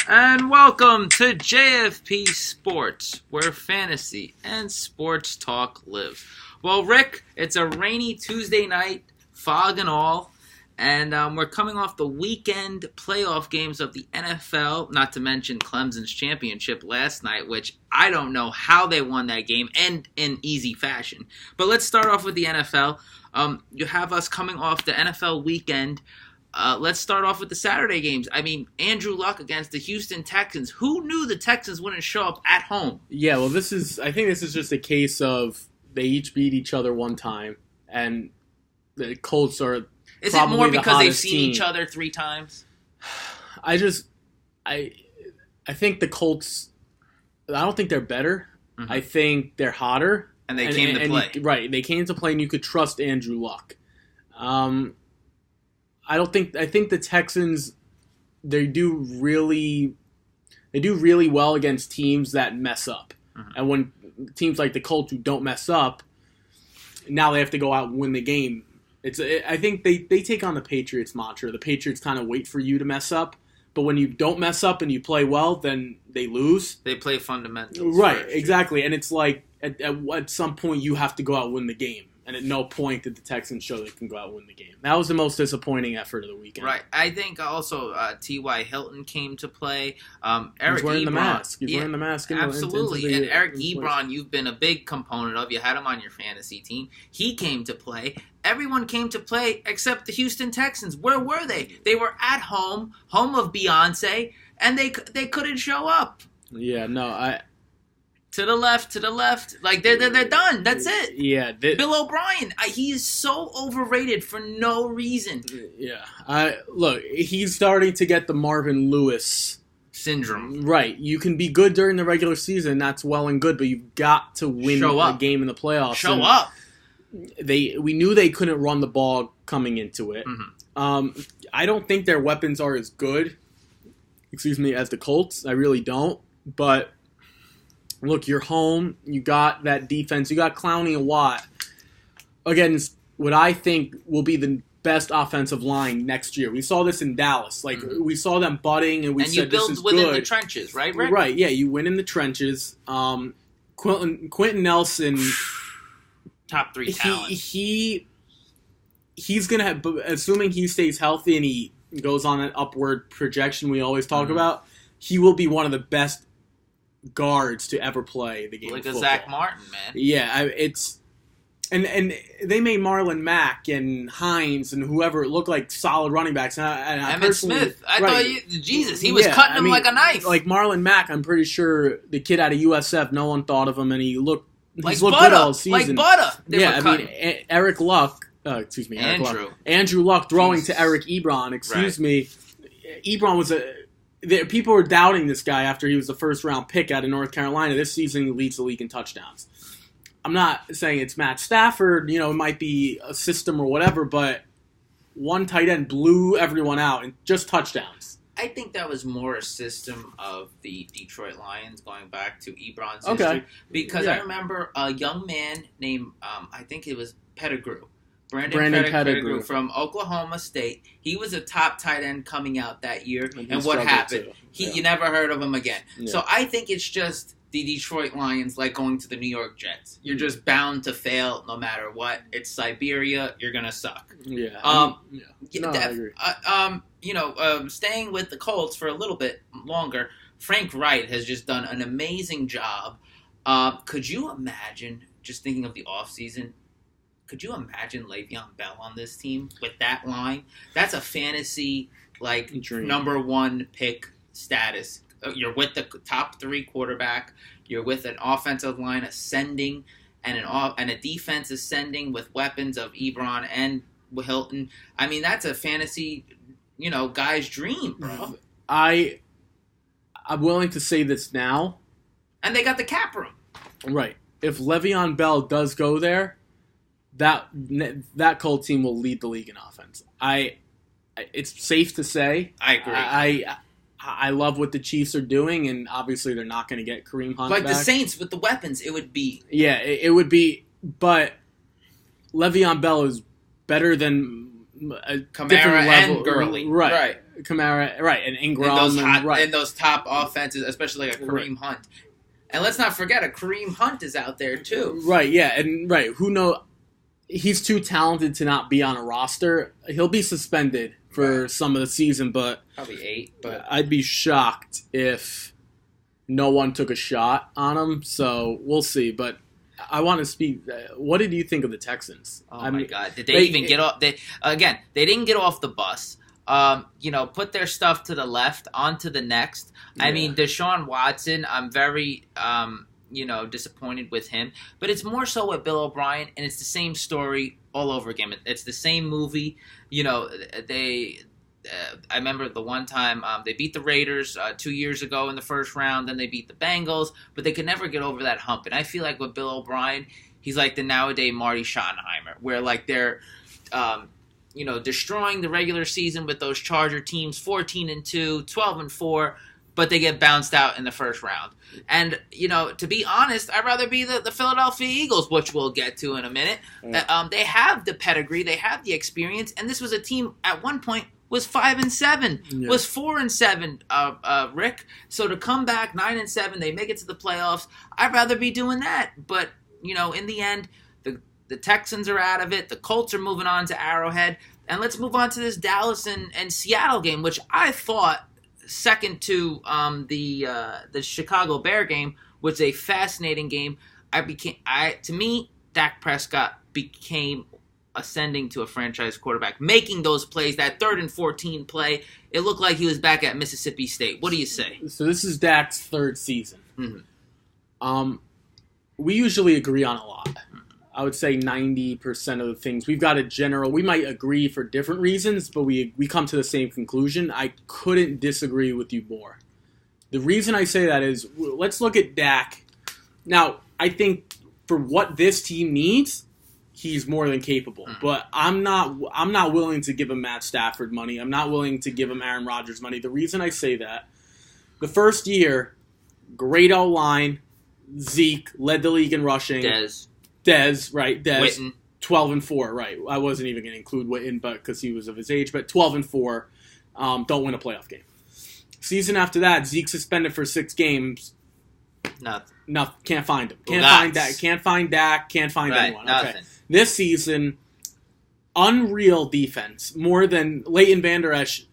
And welcome to JFP Sports, where fantasy and sports talk live. Well, Rick, it's a rainy Tuesday night, fog and all, and we're coming off the weekend playoff games of the NFL, not to mention Clemson's championship last night, which I don't know how they won that game, and in easy fashion. But let's start off with the NFL. You have us coming off the NFL weekend. Let's start off with the Saturday games. I mean, Andrew Luck against the Houston Texans. Who knew the Texans wouldn't show up at home? Yeah, well, I think this is just a case of they each beat each other one time, and the Colts are Is it probably more because they've seen team. each other 3 times? I think the Colts, I don't think they're better. Mm-hmm. I think they're hotter. And they came to play. Right, they came to play, and you could trust Andrew Luck. I think the Texans, they do really well against teams that mess up. Mm-hmm. And when teams like the Colts who don't mess up, now they have to go out and win the game. I think they take on the Patriots mantra. The Patriots kind of wait for you to mess up, but when you don't mess up and you play well, then they lose. They play fundamentals. Right, exactly. And it's like at some point you have to go out and win the game. And at no point did the Texans show they can go out and win the game. That was the most disappointing effort of the weekend. Right. I think also T.Y. Hilton came to play. He's wearing the mask. He's wearing the mask. Absolutely. And Eric Ebron, you've been a big component of. You had him on your fantasy team. He came to play. Everyone came to play except the Houston Texans. Where were they? They were at home of Beyonce, and they couldn't show up. Yeah, no, To the left. Like, they're done. That's it. Yeah. Bill O'Brien, he is so overrated for no reason. Yeah. Look, he's starting to get the Marvin Lewis syndrome. Right. You can be good during the regular season. That's well and good, but you've got to win a game in the playoffs. Show up. We knew they couldn't run the ball coming into it. Mm-hmm. I don't think their weapons are as good, as the Colts. I really don't. But look, you're home. You got that defense. You got Clowney and Watt against what I think will be the best offensive line next year. We saw this in Dallas. We saw them butting, and said this is good. And you build within the trenches, right, Rick? Right, yeah. You win in the trenches. Quentin Nelson, top 3 talent. He's going to have, assuming he stays healthy and he goes on an upward projection we always talk about, he will be one of the best guards to ever play the game like of football. A Zach Martin, man. Yeah, it's and they made Marlon Mack and Hines and whoever look like solid running backs. And Emmett Smith, I thought he was cutting him like a knife. Like Marlon Mack, I'm pretty sure the kid out of USF, no one thought of him, and he's looked good all season. Like butter. Eric Luck. Andrew Luck throwing to Eric Ebron. Ebron was people were doubting this guy after he was the first-round pick out of North Carolina. This season, he leads the league in touchdowns. I'm not saying it's Matt Stafford. It might be a system or whatever, but one tight end blew everyone out and just touchdowns. I think that was more a system of the Detroit Lions going back to Ebron's history. Because I remember a young man named, I think it was Pettigrew. Brandon Pettigrew from Oklahoma State. He was a top tight end coming out that year. And what happened? You never heard of him again. Yeah. So I think it's just the Detroit Lions like going to the New York Jets. You're just bound to fail no matter what. It's Siberia. You're going to suck. Yeah. I agree. Staying with the Colts for a little bit longer, Frank Wright has just done an amazing job. Could you imagine, just thinking of the offseason, could you imagine Le'Veon Bell on this team with that line? That's a fantasy, number 1 pick status. You're with the top 3 quarterback. You're with an offensive line ascending and a defense ascending with weapons of Ebron and Hilton. I mean, that's a fantasy, guy's dream, bro. I'm willing to say this now. And they got the cap room. Right. If Le'Veon Bell does go there, that Colts team will lead the league in offense. It's safe to say. I agree. I love what the Chiefs are doing, and obviously they're not going to get Kareem Hunt back. The Saints with the weapons, it would be. Yeah, it would be. But Le'Veon Bell is better than a Kamara different level, and Gurley, right? Kamara, right, and Ingram, and those top offenses, especially like a Kareem Hunt. And let's not forget, a Kareem Hunt is out there too. Right, yeah, and who knows? He's too talented to not be on a roster. He'll be suspended for some of the season, but probably 8. But I'd be shocked if no one took a shot on him. So we'll see. But I want to speak. What did you think of the Texans? Oh my God! Did they even get off? They didn't get off the bus. Put their stuff to the left, onto the next. Yeah. I mean, Deshaun Watson, I'm very, disappointed with him. But it's more so with Bill O'Brien, and it's the same story all over again. It's the same movie. I remember the one time they beat the Raiders 2 years ago in the first round, then they beat the Bengals, but they could never get over that hump. And I feel like with Bill O'Brien, he's like the nowadays Marty Schottenheimer, where like they're destroying the regular season with those Charger teams, 14-2, 12-4, but they get bounced out in the first round. And, to be honest, I'd rather be the Philadelphia Eagles, which we'll get to in a minute. Yeah. They have the pedigree, they have the experience, and this was a team at one point was 5-7, yeah. Was 4-7, Rick. So to come back 9-7, they make it to the playoffs. I'd rather be doing that. But, in the end, the Texans are out of it. The Colts are moving on to Arrowhead. And let's move on to this Dallas and Seattle game, which I thought, second to the Chicago Bear game, was a fascinating game. To me, Dak Prescott became ascending to a franchise quarterback, making those plays. That 3rd and 14 play, it looked like he was back at Mississippi State. What do you say? So this is Dak's 3rd season. Mm-hmm. We usually agree on a lot. I would say 90% of the things. We've got a general, we might agree for different reasons, but we come to the same conclusion. I couldn't disagree with you more. The reason I say that is, let's look at Dak. Now, I think for what this team needs, he's more than capable. But I'm not willing to give him Matt Stafford money. I'm not willing to give him Aaron Rodgers money. The reason I say that, the first year, great O-line, Zeke led the league in rushing. Dez, right? Witten. 12-4, right? I wasn't even going to include Witten, but because he was of his age. But 12-4, don't win a playoff game. Season after that, Zeke suspended for 6 games. Nothing. Can't find him. Can't find Dak. Can't find Dak. Can't find anyone. Nothing. Okay. This season, unreal defense. More than Leighton Vander Esch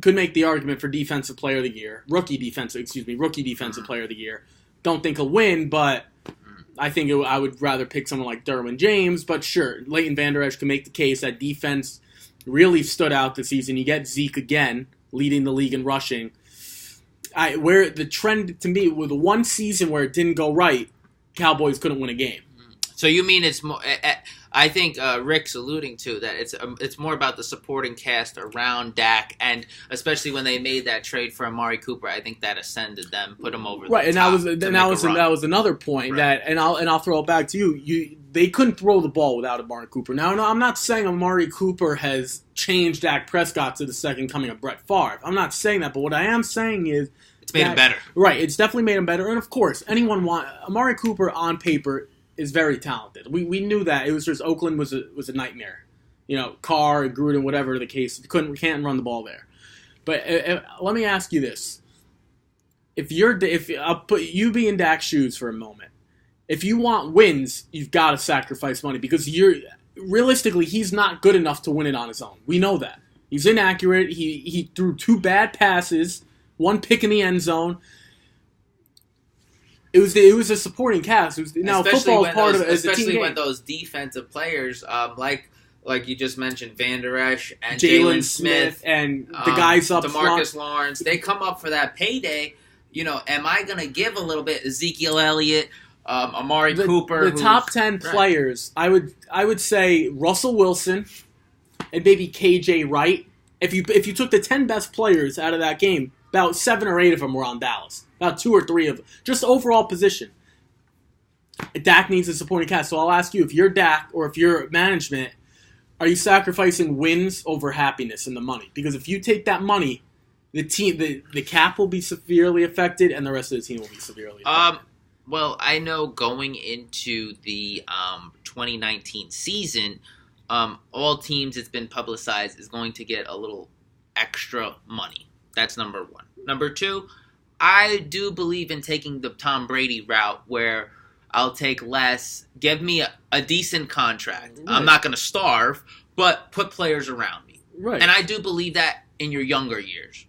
could make the argument for Defensive Player of the Year. Rookie Defensive Player of the Year. Don't think he'll win, but I think I would rather pick someone like Derwin James. But sure, Leighton Vander Esch can make the case that defense really stood out this season. You get Zeke again, leading the league in rushing. Where the trend to me, with one season where it didn't go right, Cowboys couldn't win a game. So you mean it's more? I think Rick's alluding to that it's more about the supporting cast around Dak, and especially when they made that trade for Amari Cooper, I think that ascended them, put them over. Right, the and top that was another point, right. And I'll throw it back to you. They couldn't throw the ball without Amari Cooper. Now, no, I'm not saying Amari Cooper has changed Dak Prescott to the second coming of Brett Favre. I'm not saying that, but what I am saying is it's made him better. Right, it's definitely made him better, and of course, Amari Cooper on paper is very talented. We knew that. It was just Oakland was a nightmare. Carr and Gruden, whatever the case, can't run the ball there. But let me ask you this: if I'll put you be in Dak's shoes for a moment, if you want wins, you've got to sacrifice money because realistically he's not good enough to win it on his own. We know that he's inaccurate. He threw 2 bad passes, 1 pick in the end zone. It was a supporting cast. Football is part of it. Especially when those defensive players, like you just mentioned, Vander Esch and Jalen Smith and the guys up DeMarcus front. Lawrence, they come up for that payday. Am I going to give a little bit? Ezekiel Elliott, Amari Cooper, the top 10 players. I would say Russell Wilson and maybe KJ Wright. If you took the 10 best players out of that game, about 7 or 8 of them were on Dallas. About 2 or 3 of them. Just overall position. Dak needs a supporting cast. So I'll ask you, if you're Dak or if you're management, are you sacrificing wins over happiness and the money? Because if you take that money, the team, the cap will be severely affected, and the rest of the team will be severely affected. Well, I know going into the 2019 season, all teams, it's been publicized, is going to get a little extra money. That's number one. Number two, I do believe in taking the Tom Brady route where I'll take less, give me a decent contract. Right. I'm not going to starve, but put players around me. Right. And I do believe that in your younger years.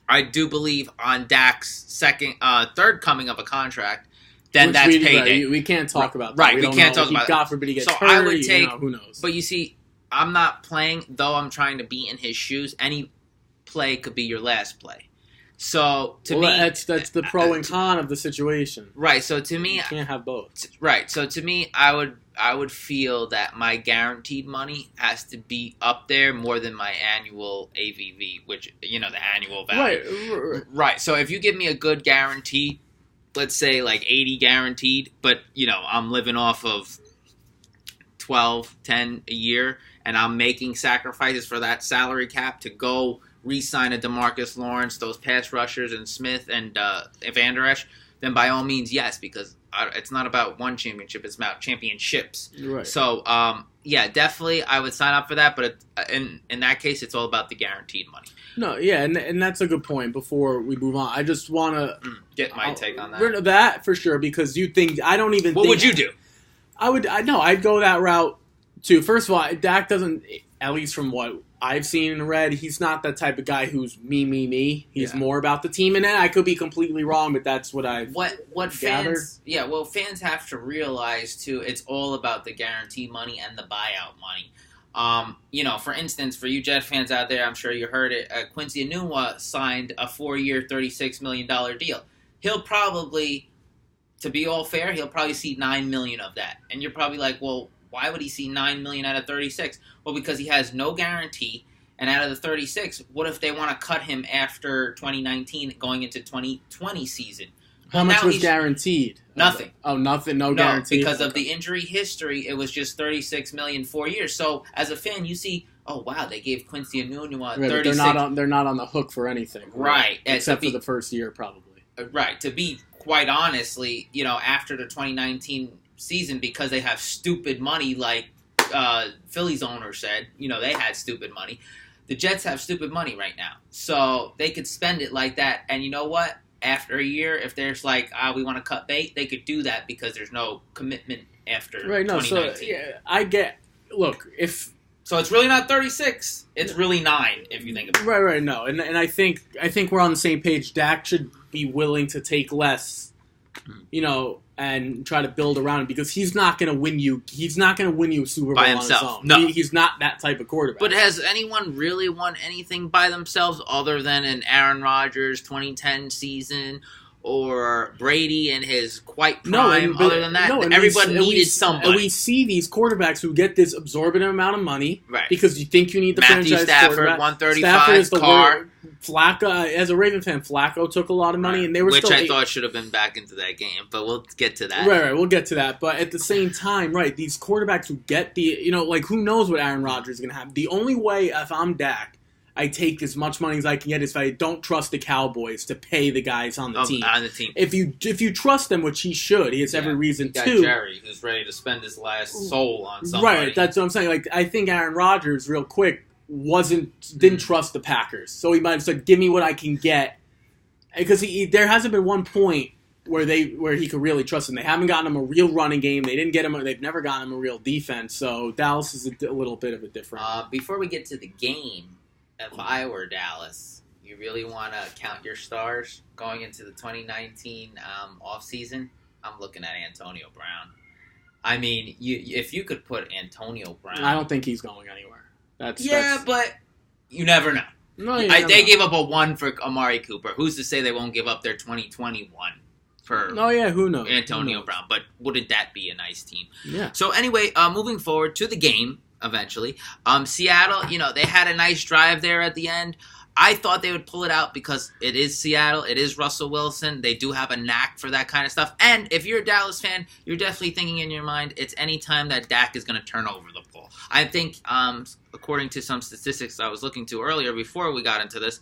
I do believe on Dak's third coming of a contract, then that's payday. We can't talk about that. Right, we can't talk about that. God forbid he gets hurt. I would take, who knows? But you see, I'm not playing, though I'm trying to be in his shoes. Any play could be your last play. So, to me... that's the pro and con of the situation. Right, so to me... You can't have both. Right, so to me, I would feel that my guaranteed money has to be up there more than my annual AVV, which, the annual value. Right, so if you give me a good guarantee, let's say like 80 guaranteed, but, I'm living off of 12, 10 a year, and I'm making sacrifices for that salary cap to go re-sign a DeMarcus Lawrence, those pass rushers, and Smith and Van Der Esch, then by all means, yes, because it's not about one championship, it's about championships. Right. So, definitely I would sign up for that, but in that case, it's all about the guaranteed money. No, yeah, and that's a good point. Before we move on, I just want to... get my take on that. That, for sure, because you think... I don't even What would you do? I'd go that route, too. First of all, Dak doesn't, at least from what I've seen and read, he's not that type of guy who's me. He's more about the team, and I could be completely wrong, but that's what I've what gathered. Fans have to realize too, it's all about the guarantee money and the buyout money. For instance, for you Jet fans out there, I'm sure you heard it. Quincy Enunwa signed a 4-year, $36 million deal. He'll probably, to be all fair, he'll probably see $9 million of that, and you're probably like, well, why would he see $9 million out of 36? Well, because he has no guarantee, and out of the 36, what if they want to cut him after 2019 going into 2020 season? How much was guaranteed? Nothing. Oh, nothing, no guarantee. Because of the injury history, it was just $36 million 4 years. So, as a fan, you see, oh wow, they gave Quincy Enunwa $36. They're not on the hook for anything, right? Except for the first year, probably. Right. To be quite honestly, after the 2019 season, because they have stupid money, like Philly's owner said, they had stupid money. The Jets have stupid money right now, so they could spend it like that. And you know what? After a year, if there's like, we want to cut bait, they could do that because there's no commitment after 2019. So it's really not 36. It's really 9 if you think about it. Right. No, and I think we're on the same page. Dak should be willing to take less, and try to build around him because he's not going to win you. He's not going to win you a Super Bowl by himself. On his own. No, he's not that type of quarterback. But has anyone really won anything by themselves other than an Aaron Rodgers 2010 season or Brady in his quite prime? Other than that, everybody needed somebody. And we see these quarterbacks who get this absorbent amount of money, right? Because you think you need the Matthew franchise Stafford, quarterback. 135 Carr. Flacco, as a Raven fan, Flacco took a lot of money, and they were which I thought should have been back into that game, but we'll get to that. Right, we'll get to that. But at the same time, right, these quarterbacks who get who knows what Aaron Rodgers is going to have. The only way, if I'm Dak, I take as much money as I can get is if I don't trust the Cowboys to pay the guys on the team. On the team. If you trust them, which he should, he has every reason to. Jerry, who's ready to spend his last soul on somebody. Right, that's what I'm saying. Like, I think Aaron Rodgers, real quick, didn't trust the Packers, so he might have said, "Give me what I can get," because there hasn't been one point where he could really trust him. They haven't gotten him a real running game. They didn't get him. They've never gotten him a real defense. So Dallas is a little bit of a different. Before we get to the game, if I were Dallas, you really want to count your stars going into the 2019 offseason? I'm looking at Antonio Brown. I mean, if you could put Antonio Brown, I don't think he's going anywhere. But you never know. No, they gave up a 1 for Amari Cooper. Who's to say they won't give up their 2021 for who knows? Antonio Brown? But wouldn't that be a nice team? Yeah. So anyway, moving forward to the game eventually. Seattle, they had a nice drive there at the end. I thought they would pull it out because it is Seattle. It is Russell Wilson. They do have a knack for that kind of stuff. And if you're a Dallas fan, you're definitely thinking in your mind, it's any time that Dak is going to turn over the ball. I think, according to some statistics I was looking to earlier before we got into this,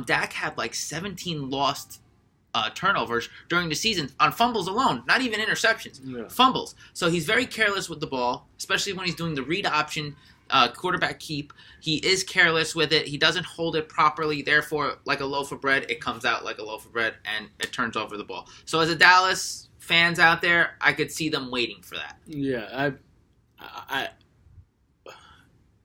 Dak had like 17 lost turnovers during the season on fumbles alone, not even interceptions, fumbles. So he's very careless with the ball, especially when he's doing the read option quarterback keep. He is careless with it. He doesn't hold it properly. Therefore, like a loaf of bread, it comes out like a loaf of bread and it turns over the ball. So as a Dallas fans out there, I could see them waiting for that. Yeah,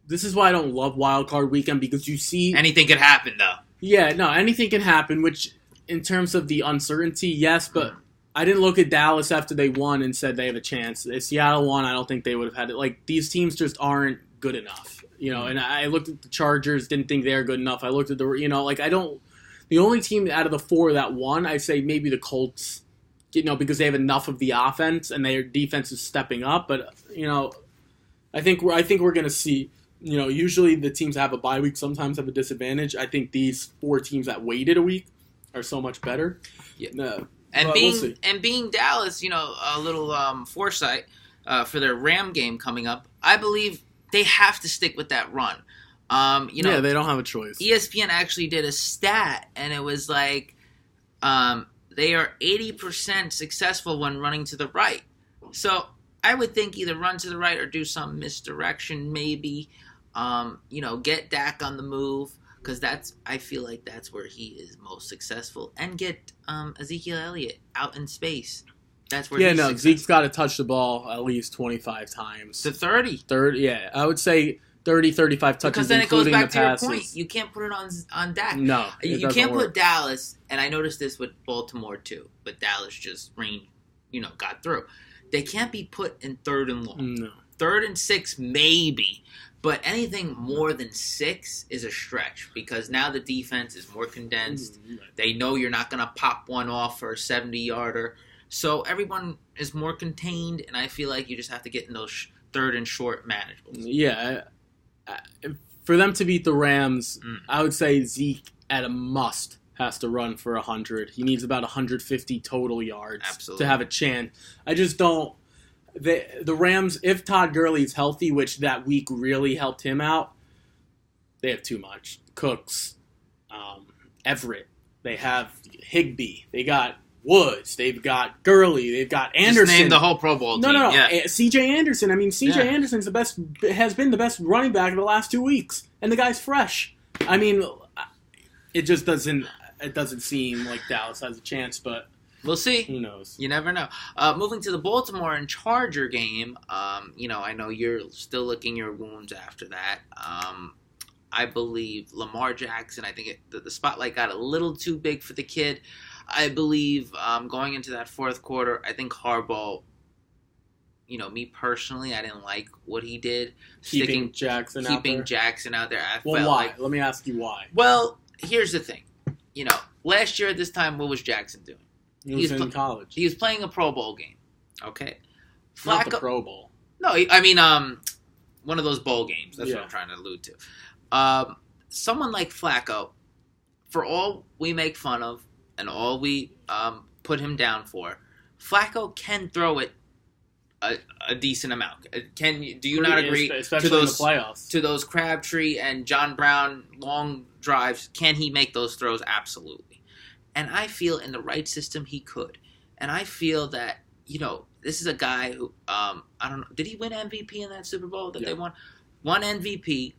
this is why I don't love Wild Card Weekend, because you see anything could happen though. Yeah, no, anything can happen, which in terms of the uncertainty, yes, but I didn't look at Dallas after they won and said they have a chance. If Seattle won, I don't think they would have had it. Like, these teams just aren't good enough, and I looked at the Chargers, didn't think they're good enough. I looked at the only team out of the four that won, I'd say maybe the Colts, because they have enough of the offense and their defense is stepping up. But, I think we're going to see, usually the teams that have a bye week sometimes have a disadvantage. I think these four teams that waited a week are so much better. Yeah. And being Dallas, a little foresight for their Ram game coming up, I believe they have to stick with that run. Yeah, they don't have a choice. ESPN actually did a stat, and it was like they are 80% successful when running to the right. So I would think either run to the right or do some misdirection, maybe. Get Dak on the move, because I feel like that's where he is most successful, and get Ezekiel Elliott out in space. That's where he's successful. Zeke's got to touch the ball at least 25 times. To 30. 30, yeah. I would say 30, 35 touches, because then it goes back to passes. Your point. You can't put it on Dak. No, you can't put Dallas, and I noticed this with Baltimore too, but Dallas just got through. They can't be put in third and long. No. 3rd and 6, maybe. But anything more than 6 is a stretch, because now the defense is more condensed. They know you're not going to pop one off for a 70-yarder. So everyone is more contained, and I feel like you just have to get in those 3rd and short manageables. Yeah. For them to beat the Rams, I would say Zeke at a must has to run for 100. He needs about 150 total yards to have a chance. I just don't. The Rams, if Todd Gurley's healthy, which that week really helped him out, they have too much. Cooks, Everett, they have Higbee, they got Woods, they've got Gurley, they've got Anderson. Just name the whole Pro Bowl team. No. Yeah. C.J. Anderson. I mean, C.J. Anderson's has been the best running back in the last 2 weeks, and the guy's fresh. I mean, it just doesn't seem like Dallas has a chance, but we'll see. Who knows? You never know. Moving to the Baltimore and Charger game, I know you're still licking your wounds after that. I believe Lamar Jackson, I think the spotlight got a little too big for the kid. I believe going into that fourth quarter, I think Harbaugh, me personally, I didn't like what he did. Keeping Jackson out there. Why? Let me ask you why. Well, here's the thing. Last year at this time, what was Jackson doing? He was in college. He was playing a Pro Bowl game. Okay? Not the Pro Bowl. No, I mean, one of those bowl games. That's what I'm trying to allude to. Someone like Flacco, for all we make fun of and all we put him down for, Flacco can throw it a decent amount. Do you not agree? Especially in the playoffs. To those Crabtree and John Brown long drives, can he make those throws? Absolutely. And I feel in the right system he could. And I feel that, this is a guy who, I don't know, did he win MVP in that Super Bowl that they won? Won MVP.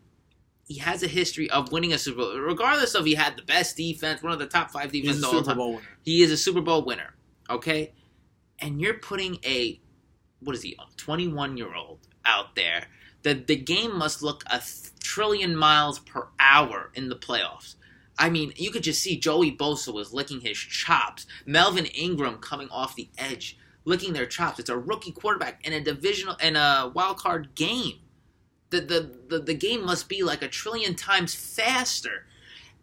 He has a history of winning a Super Bowl. Regardless of he had the best defense, one of the top 5 defenses of all time. He is a Super Bowl winner. Okay? And you're putting a 21-year-old out there. The game must look a trillion miles per hour in the playoffs. I mean, you could just see Joey Bosa was licking his chops. Melvin Ingram coming off the edge, licking their chops. It's a rookie quarterback in a wild card game. The game must be like a trillion times faster.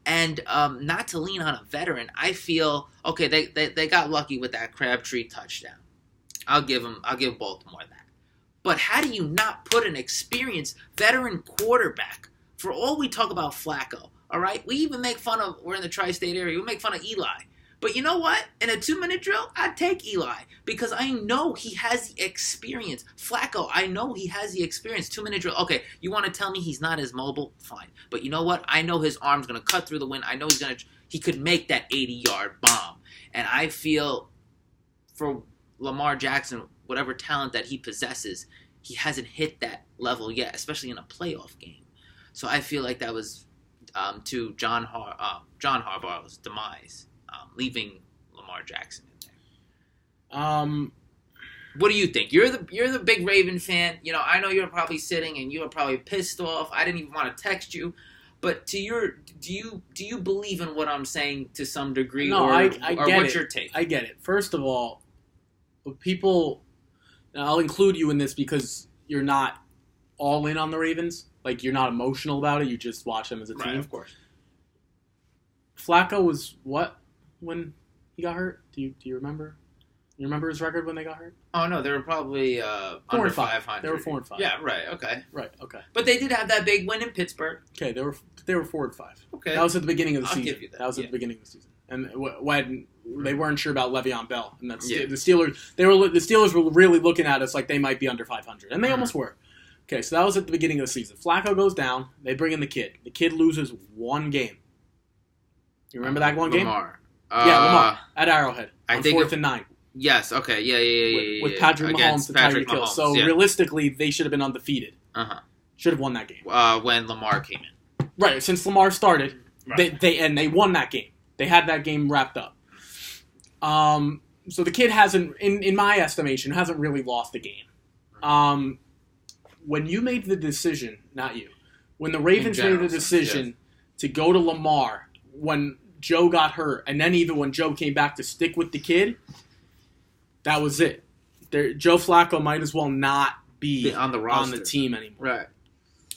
And not to lean on a veteran, I feel they got lucky with that Crabtree touchdown. I'll give Baltimore that. But how do you not put an experienced veteran quarterback? For all we talk about Flacco, all right? We even make fun of, we're in the tri-state area, we make fun of Eli. But you know what? In a 2-minute drill, I'd take Eli because I know he has the experience. Flacco, I know he has the experience. 2-minute drill. Okay, you want to tell me he's not as mobile? Fine. But you know what? I know his arm's going to cut through the wind. I know he could make that 80-yard bomb. And I feel for Lamar Jackson, whatever talent that he possesses, he hasn't hit that level yet, especially in a playoff game. So I feel like that was to John Harbaugh's demise. Leaving Lamar Jackson in there. What do you think? You're the big Raven fan. You know, I know you're probably sitting and you're probably pissed off. I didn't even want to text you. But do you believe in what I'm saying to some degree? No, I get what's it. your take? I get it. First of all, people, and I'll include you in this because you're not all in on the Ravens. Like, you're not emotional about it. You just watch them as a team. Right, of course. Flacco was what when he got hurt? Do you remember? You remember his record when they got hurt? Oh no, they were probably under 500. They were 4-5. Yeah, right. Okay. Right. Okay. But they did have that big win in Pittsburgh. Okay, they were 4-5. Okay. That was at the beginning of the I'll season. give you that. That was at the beginning of the season, and when they weren't sure about Le'Veon Bell, and that's Yeah. the Steelers. The Steelers were really looking at us like they might be under 500, and they almost were. Okay, so that was at the beginning of the season. Flacco goes down. They bring in the kid. The kid loses one game. You remember that one game? Lamar. Lamar at Arrowhead I on think 4th and 9. Yes. Okay. Yeah. With Patrick Mahomes to Tyreek Hill. So realistically, they should have been undefeated. Should have won that game. When Lamar came in. Right. Since Lamar started, Right. they won that game. They had that game wrapped up. So the kid hasn't, in my estimation, hasn't really lost the game. When you made the decision, not you, when the Ravens made the decision to go to Lamar when Joe got hurt, and then even when Joe came back to stick with the kid, that was it. Joe Flacco might as well not be on the roster, on the team anymore. Right.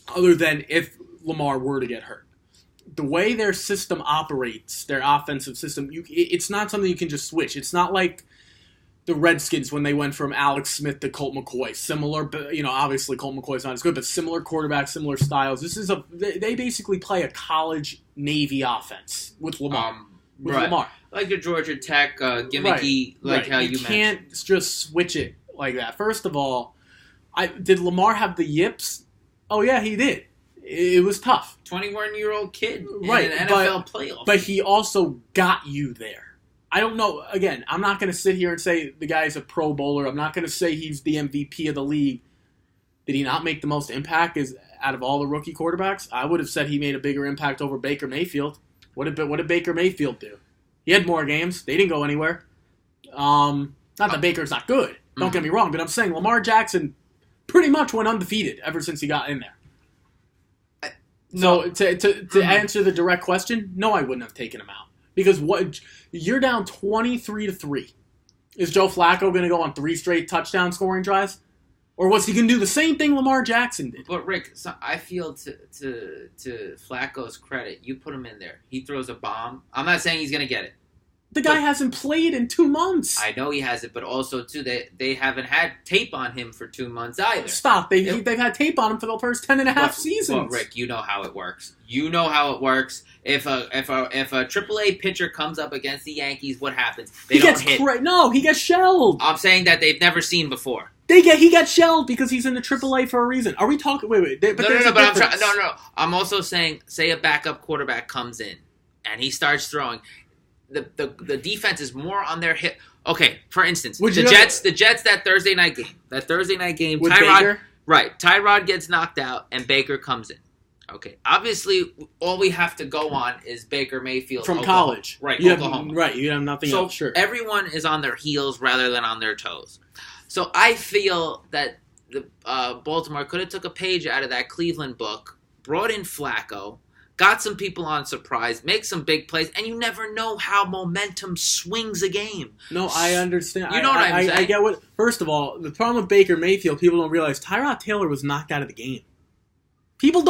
Other than if Lamar were to get hurt. The way their system operates, their offensive system, it's not something you can just switch. It's not like the Redskins when they went from Alex Smith to Colt McCoy. Similar, but obviously Colt McCoy's not as good, but similar quarterbacks, similar styles. They basically play a college Navy offense with Lamar. Lamar, like the Georgia Tech gimmicky, how you mentioned. You can't just switch it like that. First of all, did Lamar have the yips? Oh yeah, he did. It was tough. 21-year-old kid in right, an NFL playoff. But he also got you there. I don't know. Again, I'm not going to sit here and say the guy's a Pro Bowler. I'm not going to say he's the MVP of the league. Did he not make the most impact out of all the rookie quarterbacks? I would have said he made a bigger impact over Baker Mayfield. What did Baker Mayfield do? He had more games. They didn't go anywhere. Not that Baker's not good. Don't get me wrong. But I'm saying Lamar Jackson pretty much went undefeated ever since he got in there. So to answer the direct question, no, I wouldn't have taken him out. Because you're down 23-3. Is Joe Flacco going to go on 3 straight touchdown scoring drives? Or was he going to do the same thing Lamar Jackson did? But Rick, I feel to Flacco's credit, you put him in there. He throws a bomb. I'm not saying he's going to get it. The guy hasn't played in 2 months. I know he hasn't, but also, too, they haven't had tape on him for 2 months either. Stop. They've had tape on him for the first 10 and a half seasons. Well, Rick, you know how it works. You know how it works. If a AAA pitcher comes up against the Yankees, what happens? He gets shelled. I'm saying that they've never seen before. He got shelled because he's in the AAA for a reason. Are we talking? Wait. I'm also saying, say a backup quarterback comes in and he starts throwing. The defense is more on their hip. Okay, for instance, the Jets that Thursday night game, with Baker? Tyrod gets knocked out and Baker comes in. Okay, obviously all we have to go on is Baker Mayfield from Oklahoma. College, Oklahoma. You have nothing else. Sure, everyone is on their heels rather than on their toes. So I feel that the Baltimore could have took a page out of that Cleveland book, brought in Flacco, got some people on surprise, make some big plays, and you never know how momentum swings a game. No, I understand. You know what I'm saying? I get what. First of all, the problem with Baker Mayfield, people don't realize Tyrod Taylor was knocked out of the game. People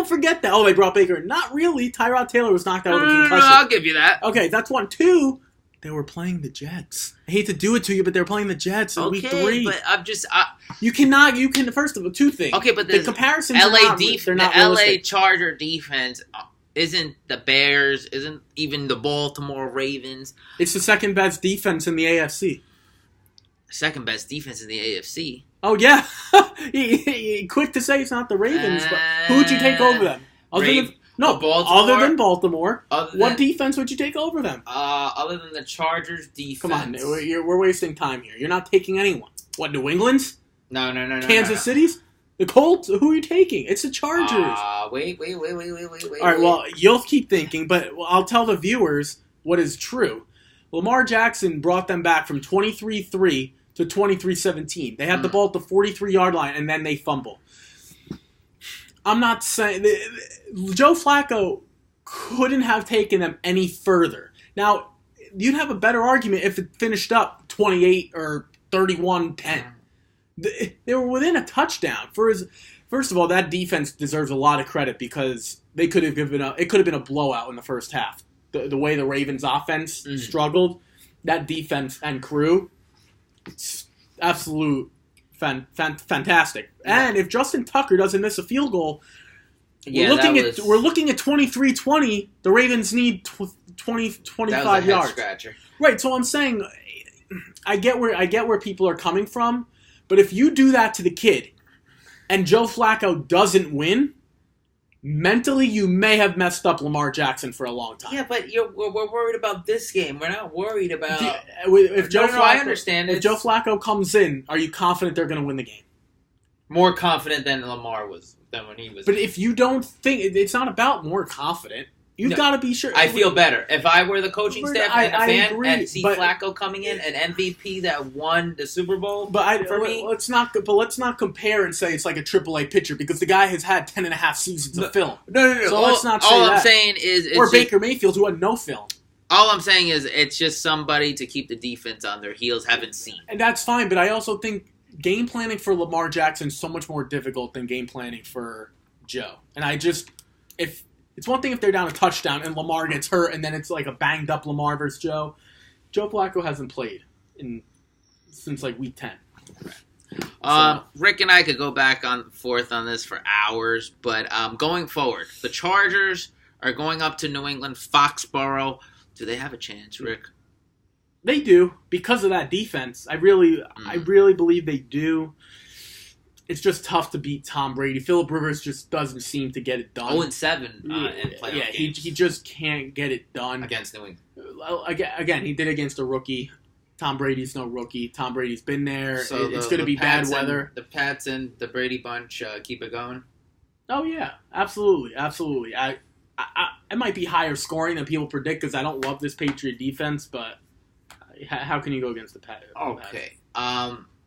forget that. Oh, they brought Baker. Not really. Tyrod Taylor was knocked out with a concussion. No, I'll give you that. Okay, that's 1. 2. They were playing the Jets. I hate to do it to you, but they're playing the Jets in week 3. But I'm just... You can, first of all, 2 things. Okay, but the comparisons LA they're not LA realistic. Charger defense isn't the Bears, isn't even the Baltimore Ravens. It's the second best defense in the AFC. Second best defense in the AFC. Oh, yeah. Quick to say it's not the Ravens, but who would you take over them? Other than Baltimore. What defense would you take over them? Other than the Chargers defense. Come on, we're wasting time here. You're not taking anyone. What, New England's? No. Kansas City's? The Colts? Who are you taking? It's the Chargers. Wait. All right, well, you'll keep thinking, but I'll tell the viewers what is true. Lamar Jackson brought them back from 23-3 to 23-17. They had the ball at the 43-yard line, and then they fumble. I'm not saying... Joe Flacco couldn't have taken them any further. Now, you'd have a better argument if it finished up 28 or 31-10. They were within a touchdown. First of all, that defense deserves a lot of credit because it could have been a blowout in the first half. The way the Ravens offense struggled, that defense and crew, it's absolute fantastic. Yeah. And if Justin Tucker doesn't miss a field goal, we're looking at 23-20. The Ravens need 25 yards. Scratcher. Right. So I'm saying, I get where people are coming from. But if you do that to the kid and Joe Flacco doesn't win, mentally you may have messed up Lamar Jackson for a long time. Yeah, but we're worried about this game. We're not worried about... I understand. If Joe Flacco comes in, are you confident they're going to win the game? More confident than Lamar was, than when he was... But if you don't think... It's not about more confident. You've got to be sure. I feel better. If I were the coaching staff and a fan and see Flacco coming in, an MVP that won the Super Bowl let's not compare and say it's like a AAA pitcher because the guy has had 10.5 seasons of film. No. So let's not say that. I'm saying is... Or Baker Mayfield, who had no film. All I'm saying is it's just somebody to keep the defense on their heels, haven't seen. And that's fine, but I also think game planning for Lamar Jackson is so much more difficult than game planning for Joe. And it's one thing if they're down a touchdown and Lamar gets hurt and then it's like a banged up Lamar versus Joe. Joe Flacco hasn't played since like week 10. Right. Rick and I could go back and forth on this for hours, but going forward, the Chargers are going up to New England, Foxborough. Do they have a chance, Rick? They do because of that defense. I really believe they do. It's just tough to beat Tom Brady. Phillip Rivers just doesn't seem to get it done. 0-7 in playoff games. He just can't get it done. Against New England. Again, he did against a rookie. Tom Brady's no rookie. Tom Brady's been there. So it's going to be bad weather. The Pats and the Brady bunch keep it going? Oh, yeah. Absolutely. It might be higher scoring than people predict because I don't love this Patriot defense, but how can you go against the Pats? Okay.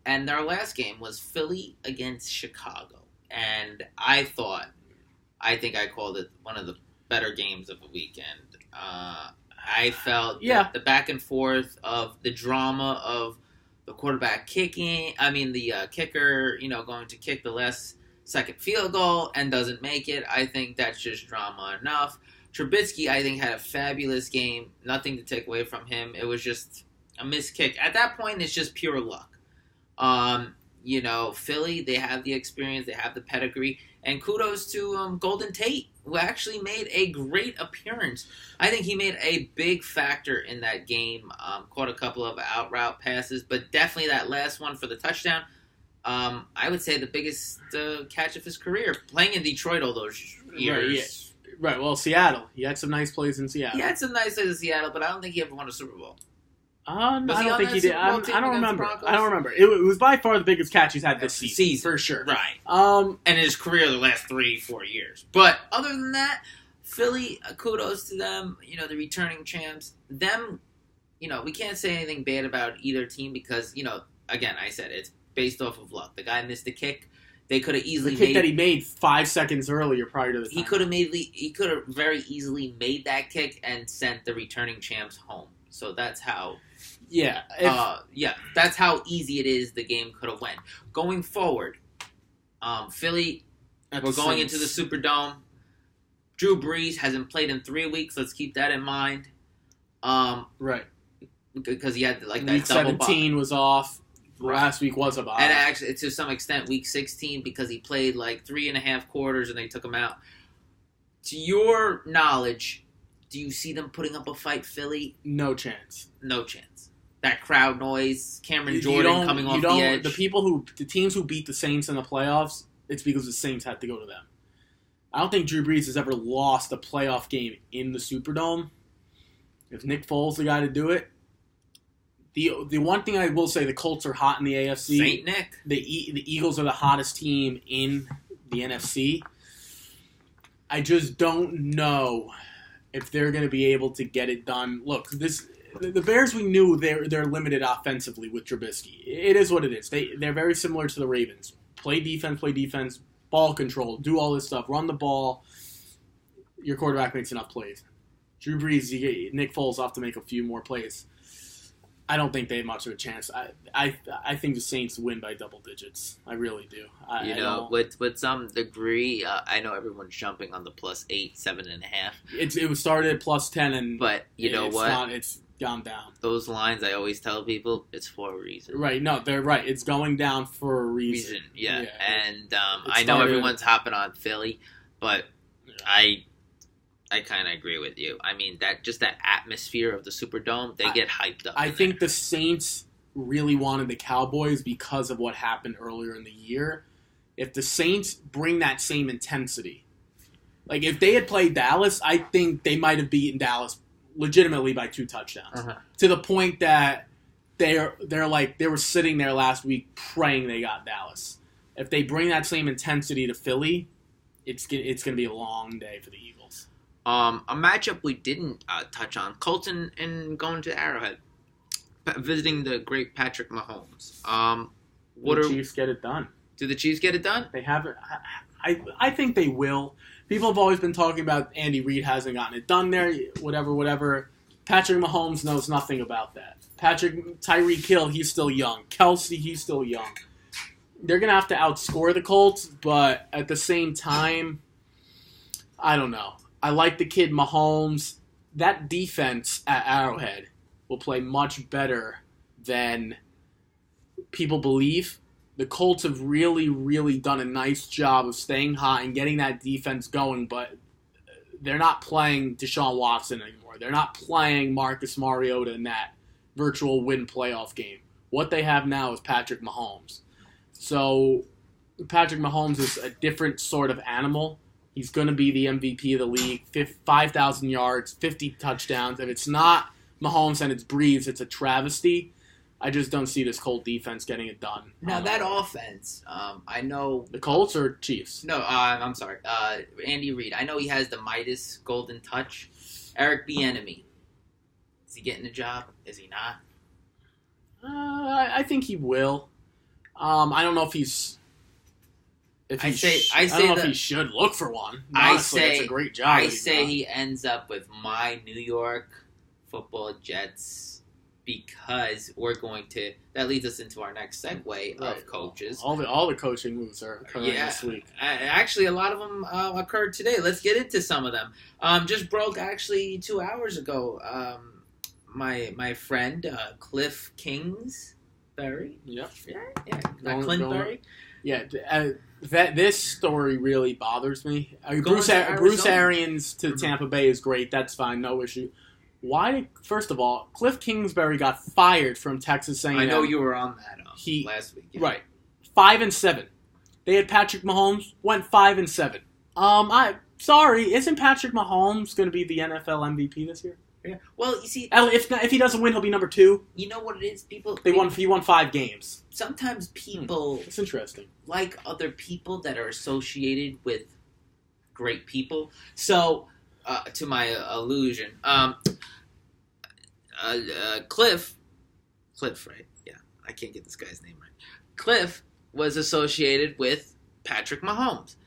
And their last game was Philly against Chicago. And I think I called it one of the better games of the weekend. I felt the back and forth of the drama of the quarterback kicking. I mean, the kicker, going to kick the last second field goal and doesn't make it. I think that's just drama enough. Trubisky, I think, had a fabulous game. Nothing to take away from him. It was just a missed kick. At that point, it's just pure luck. Philly, they have the experience, they have the pedigree, and kudos to Golden Tate, who actually made a great appearance. I think he made a big factor in that game, caught a couple of out route passes, but definitely that last one for the touchdown, I would say the biggest catch of his career, playing in Detroit all those years. Right, well, Seattle. He had some nice plays in Seattle. He had some nice plays in Seattle, but I don't think he ever won a Super Bowl. I don't think he did. I don't remember. It was by far the biggest catch he's had this season, for sure. Right. And in his career, the last 3-4 years. But other than that, Philly, kudos to them. The returning champs. Them, we can't say anything bad about either team because, again, I said it's based off of luck. The guy missed the kick. They could have easily the kick that he made 5 seconds earlier prior to the time. He could have very easily made that kick and sent the returning champs home. So that's how. Yeah. That's how easy it is the game could have went. Going forward, Philly, we're going into the Superdome. Drew Brees hasn't played in 3 weeks. Let's keep that in mind. Right. Because he had that week double 17 was off. Last week was a bye. And actually, to some extent, week 16 because he played 3.5 quarters and they took him out. To your knowledge, do you see them putting up a fight, Philly? No chance. No chance. That crowd noise, Cameron Jordan coming off the edge. The teams who beat the Saints in the playoffs, it's because the Saints had to go to them. I don't think Drew Brees has ever lost a playoff game in the Superdome. If Nick Foles is the guy to do it, the one thing I will say, the Colts are hot in the AFC. Saint Nick. The Eagles are the hottest team in the NFC. I just don't know if they're going to be able to get it done. Look, the Bears, we knew they're limited offensively with Trubisky. It is what it is. They're very similar to the Ravens. Play defense, ball control, do all this stuff, run the ball. Your quarterback makes enough plays. Drew Brees, Nick Foles have to make a few more plays. I don't think they have much of a chance. I think the Saints win by double digits. I really do. With some degree, I know everyone's jumping on the +8, 7.5. It was started at +10, but you know what? It's gone down. Those lines, I always tell people, it's for a reason. Right? No, they're right. It's going down for a reason. Yeah. And I know everyone's hopping on Philly, but I kind of agree with you. I mean, that atmosphere of the Superdome, they get hyped up. I think the Saints really wanted the Cowboys because of what happened earlier in the year. If the Saints bring that same intensity, like if they had played Dallas, I think they might have beaten Dallas legitimately by 2 touchdowns. To the point that they were sitting there last week praying they got Dallas. If they bring that same intensity to Philly, it's going to be a long day for the Eagles. A matchup we didn't touch on, Colts and going to Arrowhead, visiting the great Patrick Mahomes. The Chiefs get it done? Do the Chiefs get it done? They haven't. I think they will. People have always been talking about Andy Reid hasn't gotten it done there, whatever. Patrick Mahomes knows nothing about that. Tyreek Hill, he's still young. Kelsey, he's still young. They're going to have to outscore the Colts, but at the same time, I don't know. I like the kid Mahomes. That defense at Arrowhead will play much better than people believe. The Colts have really, really done a nice job of staying hot and getting that defense going, but they're not playing Deshaun Watson anymore. They're not playing Marcus Mariota in that virtual win playoff game. What they have now is Patrick Mahomes. So Patrick Mahomes is a different sort of animal. He's going to be the MVP of the league, 5,000 yards, 50 touchdowns. If it's not Mahomes and it's Brees, it's a travesty. I just don't see this Colt defense getting it done. Now, that offense, I know... The Colts or Chiefs? No, I'm sorry. Andy Reid. I know he has the Midas golden touch. Eric Bieniemy. Is he getting the job? Is he not? I think he will. I don't know if he's... I don't know if he should look for one. Honestly, it's a great job. I say he ends up with my New York Football Jets because we're going to. That leads us into our next segue of coaches. All the coaching moves are occurring this week. Actually, a lot of them occurred today. Let's get into some of them. Just broke actually 2 hours ago. My friend Cliff Kingsbury. Yep. Yeah. Clintbury. Yeah. This story really bothers me. I mean, Bruce Arians to Tampa Bay is great. That's fine. No issue. First of all, Cliff Kingsbury got fired from Texas A&M. I know you were on that last week. Yeah. Right. 5-7. They had Patrick Mahomes, went 5-7. Sorry, isn't Patrick Mahomes going to be the NFL MVP this year? Yeah. Well, you see, if he doesn't win, he'll be number 2. You know what it is, people. He won 5 games. Sometimes people. It's interesting. Like other people that are associated with great people. So, to my allusion, Cliff, right? Yeah, I can't get this guy's name right. Cliff was associated with Patrick Mahomes.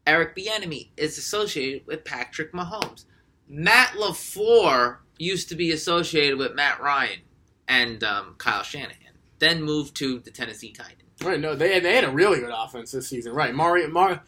Eric Bieniemy is associated with Patrick Mahomes. Matt LaFleur used to be associated with Matt Ryan and Kyle Shanahan, then moved to the Tennessee Titans. Right, no, they had a really good offense this season. Right, Mariota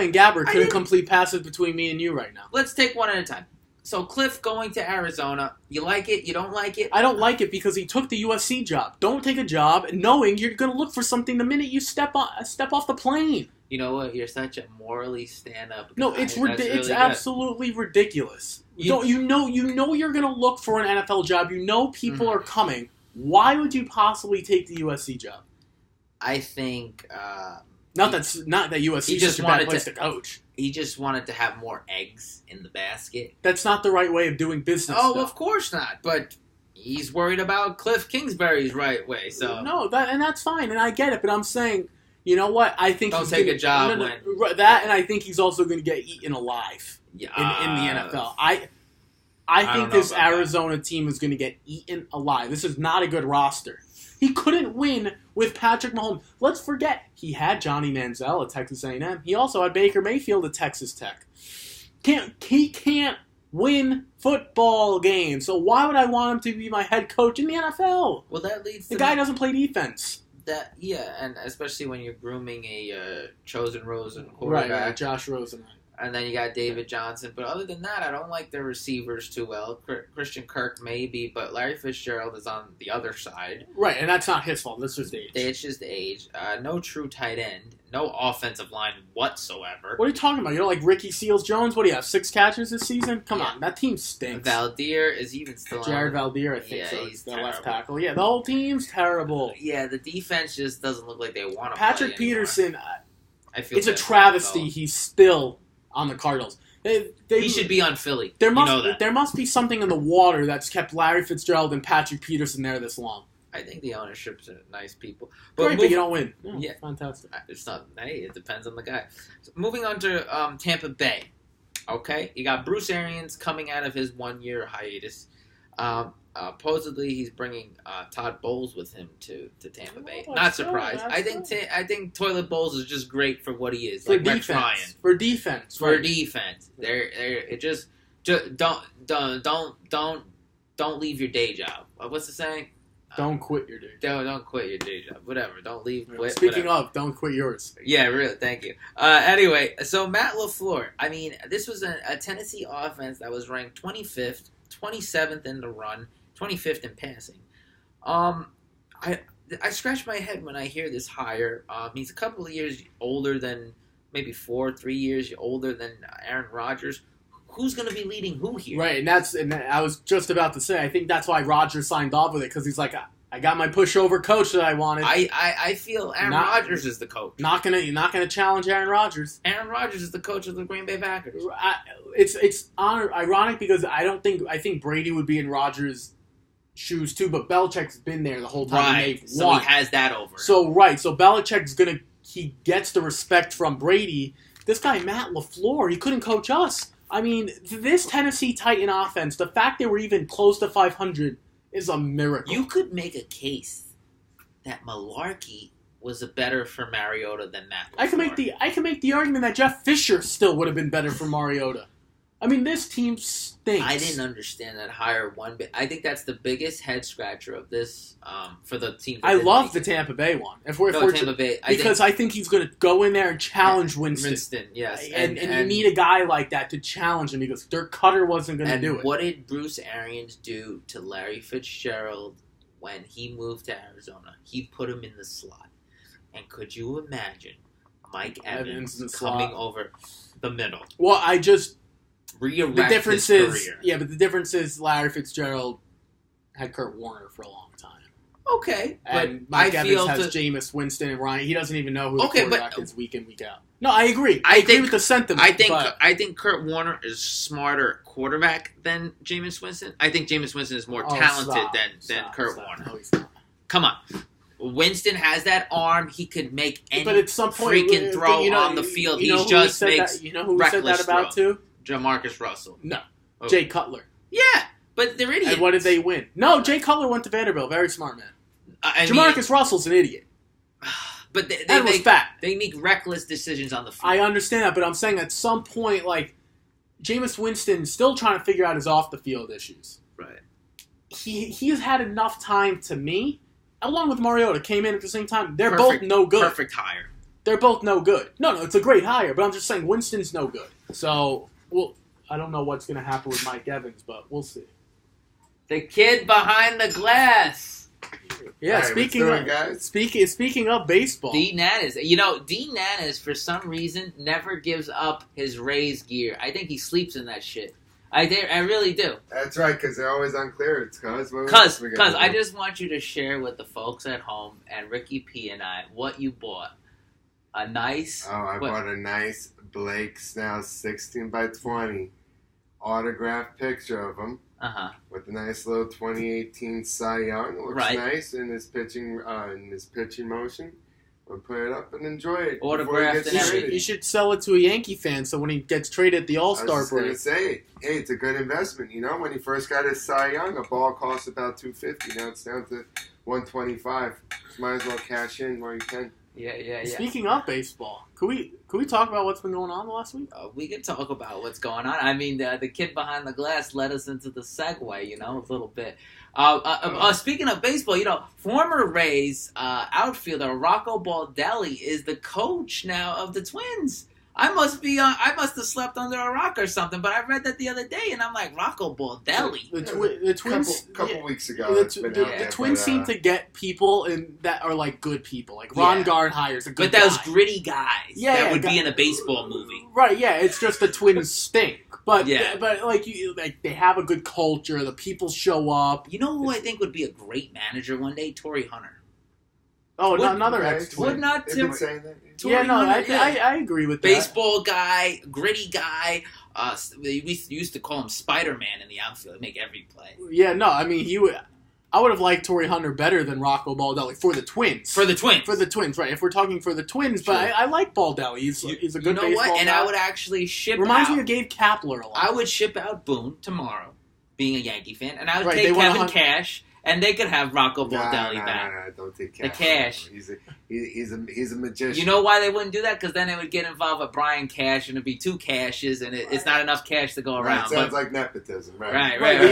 and Gabbert couldn't complete passes between me and you right now. Let's take one at a time. So Cliff going to Arizona, you like it? You don't like it? I don't like it because he took the USC job. Don't take a job knowing you're going to look for something the minute you step off the plane. You know what? You're such a morally stand-up guy. No, it's really absolutely ridiculous. You know you're going to look for an NFL job. You know people are coming. Why would you possibly take the USC job? I think not that USC is such a bad place to coach. He just wanted to have more eggs in the basket. That's not the right way of doing business. Oh, though. Of course not. But he's worried about Cliff Kingsbury's right way. So no, that's fine, and I get it. But I'm saying, you know what? I think don't take a job when that, and I think he's also going to get eaten alive in the NFL. I think this Arizona team is going to get eaten alive. This is not a good roster. He couldn't win with Patrick Mahomes. Let's forget, he had Johnny Manziel at Texas A&M. He also had Baker Mayfield at Texas Tech. He can't win football games. So why would I want him to be my head coach in the NFL? Well, that leads to the guy doesn't play defense. And especially when you're grooming a chosen Rosen quarterback. Right, Josh Rosen. And then you got David Johnson. But other than that, I don't like their receivers too well. Christian Kirk maybe, but Larry Fitzgerald is on the other side. Right, and that's not his fault. That's just age. It's just age. No true tight end. No offensive line whatsoever. What are you talking about? You know, like Ricky Seals-Jones? What do you have, 6 catches this season? Come on, that team stinks. Valdir is even still Jared on. Valdir, I think so. He's the left tackle. Yeah, the whole team's terrible. Yeah, the defense just doesn't look like they want to Patrick play Peterson, I feel it's a travesty he's still on the Cardinals. He should be on Philly. There must be something in the water that's kept Larry Fitzgerald and Patrick Peterson there this long. I think the ownership's nice people. But you don't win. Yeah, fantastic. It's not. Hey, it depends on the guy. So moving on to Tampa Bay. Okay, you got Bruce Arians coming out of his 1-year hiatus. Supposedly, he's bringing Todd Bowles with him to Tampa Bay. Not surprised. I think Toilet Bowles is just great for what he is. For like defense. Rex Ryan. For defense. For defense. It just don't leave your day job. What's the saying? Don't quit your day job. Don't quit your day job. Whatever. Don't leave. Quit. Speaking of, don't quit yours. Yeah, really. Thank you. Anyway, so Matt LaFleur. I mean, this was a Tennessee offense that was ranked 25th, 27th in the run, 25th in passing. I scratch my head when I hear this hire. He's a couple of years older than, maybe 3 years older than Aaron Rodgers. Who's going to be leading who here? Right, and I was just about to say, I think that's why Rodgers signed off with it, because he's like, I got my pushover coach that I wanted. I feel Aaron Rodgers is the coach. Not gonna challenge Aaron Rodgers. Aaron Rodgers is the coach of the Green Bay Packers. It's ironic because I think Brady would be in Rodgers' shoes too, but Belichick's been there the whole time. Right, so he has that over. So Belichick's he gets the respect from Brady. This guy Matt LaFleur, he couldn't coach us. I mean, this Tennessee Titan offense, the fact they were even close to 500 is a miracle. You could make a case that Malarkey was better for Mariota than Matt LaFleur. I can make the argument that Jeff Fisher still would have been better for Mariota. I mean, this team stinks. I didn't understand that hire one bit. I think that's the biggest head scratcher of this for the team. I love the Tampa Bay one. Tampa Bay, I think he's going to go in there and challenge Winston. Winston, yes, and you need a guy like that to challenge him because Dirk Cutter wasn't going to do it. What did Bruce Arians do to Larry Fitzgerald when he moved to Arizona? He put him in the slot, and could you imagine Mike Evans coming over the middle? Well, the difference is, but the difference is Larry Fitzgerald had Kurt Warner for a long time. Okay, and Mike Evans has Jameis Winston and Ryan. He doesn't even know who the quarterback is week in, week out. No, I agree. I agree with the sentiment. I think Kurt Warner is smarter quarterback than Jameis Winston. I think Jameis Winston is more talented than Kurt Warner. No, he's not. Come on. Winston has that arm. He could make any but at some point, freaking throw on the field. He just makes you know who said that about too? Jamarcus Russell. No. Oh. Jay Cutler. Yeah, but they're idiots. And what did they win? No, Jay Cutler went to Vanderbilt. Very smart man. Jamarcus Russell's an idiot. But they make reckless decisions on the field. I understand that, but I'm saying at some point, like, Jameis Winston's still trying to figure out his off-the-field issues. Right. He has had enough time to me, along with Mariota, came in at the same time. They're both no good. Perfect hire. They're both no good. No, it's a great hire, but I'm just saying Winston's no good. So, well, I don't know what's going to happen with Mike Evans, but we'll see. The kid behind the glass. Yeah, right, speaking of baseball. D. Nanas. D. Nanas, for some reason, never gives up his Rays gear. I think he sleeps in that shit. I really do. That's right, because they're always on clearance. Because I just want you to share with the folks at home and Ricky P and I what you bought. A nice... I bought a nice Blake Snell 16x20 autographed picture of him. With a nice little 2018 Cy Young. It looks nice in his pitching motion. We'll put it up and enjoy it. Autographed and everything. You should sell it to a Yankee fan so when he gets traded at the All-Star break. I was going to say, hey, it's a good investment. When he first got his Cy Young, a ball cost about $250. Now it's down to $125. Might as well cash in while you can. Yeah. Speaking of baseball, could we talk about what's been going on the last week? We can talk about what's going on. I mean, the kid behind the glass led us into the segue, a little bit. Speaking of baseball, former Rays outfielder Rocco Baldelli is the coach now of the Twins. I must have slept under a rock or something, but I read that the other day, and I'm like, Rocco Baldelli. The Twins, couple weeks ago. The Twins seem to get people that are like good people. Like Ron Gardenhire's a good guy. But those gritty guys that would be in a baseball movie. Right, yeah. It's just the Twins stink. But they have a good culture. The people show up. You know who I think would be a great manager one day? Torrey Hunter. Oh, another ex-Twin. Would not been saying that? Yeah, no, I agree with that. Baseball guy, gritty guy. We used to call him Spider-Man in the outfield. He'd make every play. Yeah, no, I mean, I would have liked Torrey Hunter better than Rocco Baldelli for the Twins. For the Twins, right. If we're talking for the Twins, sure. But I like Baldelli. He's a good baseball guy. And I would actually Reminds me of Gabe Kapler a lot. I would ship out Boone tomorw, being a Yankee fan, and I would take Kevin Cash. And they could have Rocco Baldelli back. No, don't take Cash. The Cash. He's a magician. You know why they wouldn't do that? Because then they would get involved with Brian Cash, and it'd be two Cashes, and it's not enough cash to go around. Sounds like nepotism, right? Right.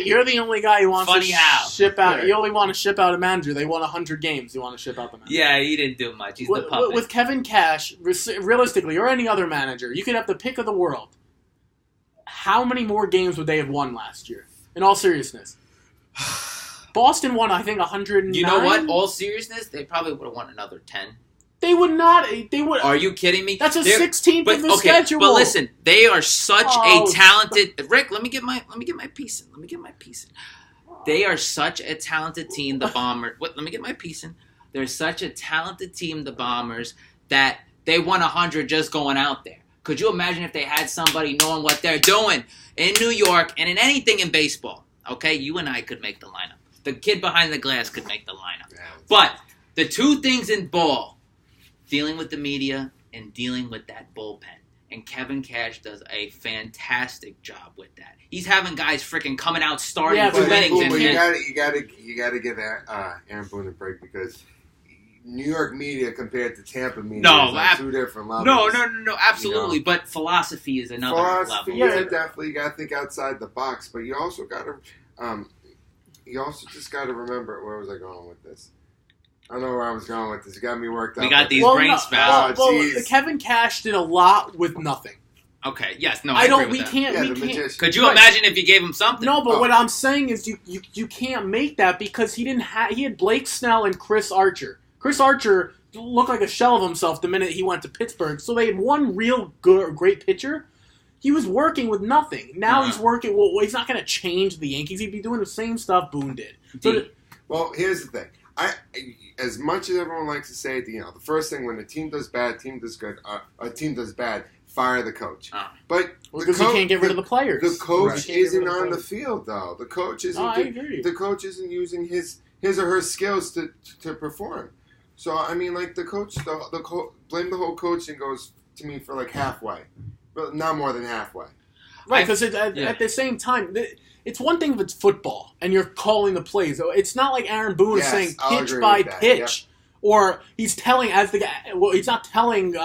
You're the only guy who wants to ship out. Right. You only want to ship out a manager. They won 100 games. You want to ship out the manager. Yeah, he didn't do much. He's the puppet. With Kevin Cash, realistically, or any other manager, you could have the pick of the world. How many more games would they have won last year? In all seriousness. Boston won, I think, 109. You know what? All seriousness, they probably would have won another 10. They would not. They would. Are you kidding me? That's 16th of the schedule. But listen, they are such a talented. Rick, let me get my piece in. They are such a talented team, the Bombers. Let me get my piece in. They're such a talented team, the Bombers, that they won 100 just going out there. Could you imagine if they had somebody knowing what they're doing in New York and in anything in baseball? Okay, you and I could make the lineup. The kid behind the glass could make the lineup. Yeah, but the two things in ball, dealing with the media and dealing with that bullpen. And Kevin Cash does a fantastic job with that. He's having guys freaking coming out starting for innings. But you gotta give Aaron Boone a break because New York media compared to Tampa media is like two different levels. No, absolutely. But philosophy is another level. Yeah, definitely. You got to think outside the box, but you also got to, just got to remember. Where was I going with this? I don't know where I was going with this. You got me worked up. We got these brain spasms. Kevin Cash did a lot with nothing. Okay. Yes. No. I agree with that. We can't. Could you imagine if you gave him something? No, but what I'm saying is you can't make that because he had Blake Snell and Chris Archer. Chris Archer looked like a shell of himself the minute he went to Pittsburgh. So they had one real great pitcher. He was working with nothing. Now he's working. Well, he's not going to change the Yankees. He'd be doing the same stuff Boone did. Well, here's the thing. As much as everyone likes to say, the first thing when a team does bad, team does good, a team does bad, fire the coach. But because you can't get rid of the players. The coach isn't on the field, though. The coach isn't. I agree. The coach isn't using his or her skills to perform. So, I mean, like, the coach, blame the whole coaching goes to me for, like, halfway. But not more than halfway. Right, because at the same time, it's one thing if it's football and you're calling the plays. It's not like Aaron Boone is saying pitch by pitch. Or he's telling, he's not telling,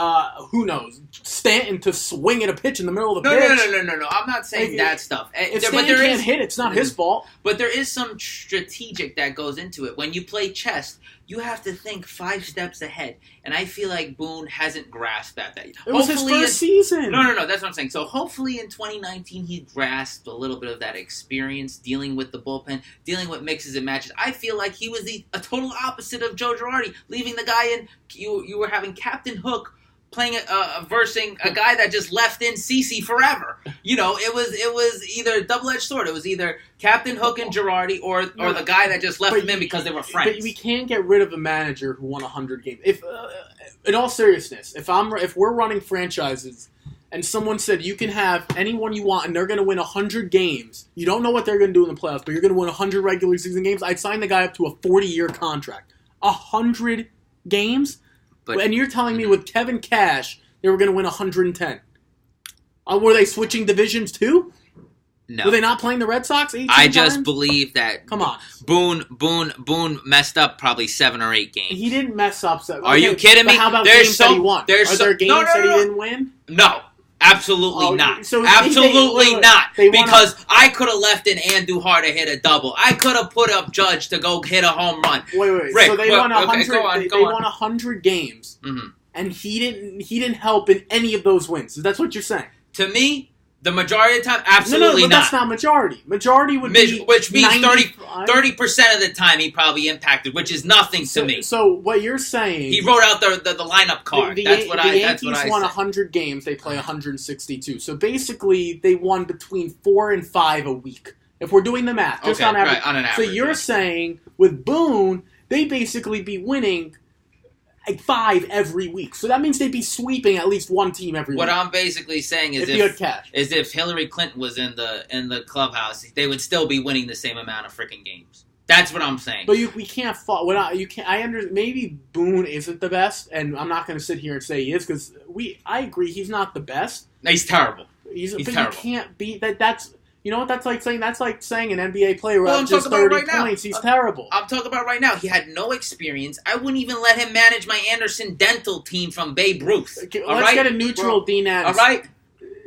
who knows, Stanton to swing at a pitch in the middle of the pitch. No. I'm not saying that stuff. If Stanton can't hit, it's not his fault. But there is some strategic that goes into it. When you play chess, you have to think 5 steps ahead. And I feel like Boone hasn't grasped that. It was his first season. No, that's what I'm saying. So hopefully in 2019 he grasped a little bit of that experience dealing with the bullpen, dealing with mixes and matches. I feel like he was a total opposite of Joe Girardi, leaving the guy in. You were having Captain Hook playing versing a guy that just left in CeCe forever. You know, it was either a double-edged sword. It was either Captain Hook and Girardi or the guy that just left him in because they were friends. But we can't get rid of a manager who won 100 games. If in all seriousness, if we're running franchises and someone said you can have anyone you want and they're going to win 100 games, you don't know what they're going to do in the playoffs, but you're going to win 100 regular season games, I'd sign the guy up to a 40-year contract. 100 games? And you're telling me with Kevin Cash, they were going to win 110. Were they switching divisions too? No. Were they not playing the Red Sox 18 I just times? believe that. Come on. Boone messed up probably 7 or 8 games. He didn't mess up. Are you kidding me? How about games that he won? Are there games that he didn't win? No. Absolutely not. So Absolutely not. Because I could have left in Andujar to hit a double. I could have put up Judge to go hit a home run. Wait. Rick, so they won 100. Okay, go on. They won 100 games, and he didn't help in any of those wins. That's what you're saying. To me, the majority of the time, absolutely but not. That's not majority. Majority would be which means 30% 30% of the time he probably impacted, which is nothing to me. So what you're saying? He wrote out the lineup card. The That's what I Yankees won 100 games. They play 162. So basically, they won between 4 and 5 a week. If we're doing the math, just on average. Right, on an average. So you're saying with Boone, they basically be winning 5 every week. So that means they'd be sweeping at least one team every week. What I'm basically saying is if Hillary Clinton was in the clubhouse, they would still be winning the same amount of freaking games. That's what I'm saying. But we can't fault. Maybe Boone isn't the best, and I'm not going to sit here and say he is because I agree he's not the best. No, he's terrible. He's terrible. You can't beat that. That's. You know what that's like saying? That's like saying an NBA player who just 30 points. He's terrible. I'm talking about right now. He had no experience. I wouldn't even let him manage my Anderson Dental team from Babe Ruth. Okay, let's get a neutral Dean Anderson. All right?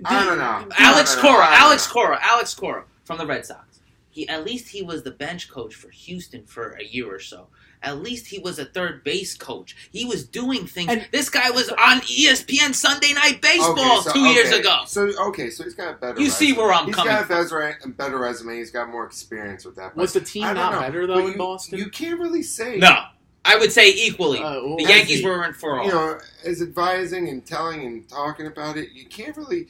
I don't know. Alex Cora from the Red Sox. At least he was the bench coach for Houston for a year or so. At least he was a third base coach. He was doing things. And this guy was on ESPN Sunday Night Baseball 2 years ago. So he's got a better. You see where I'm coming from. He's got a better resume. He's got more experience with that. Was the team not better though in Boston? You can't really say. No, I would say equally. The Yankees were in for all. You know, as advising and telling and talking about it, you can't really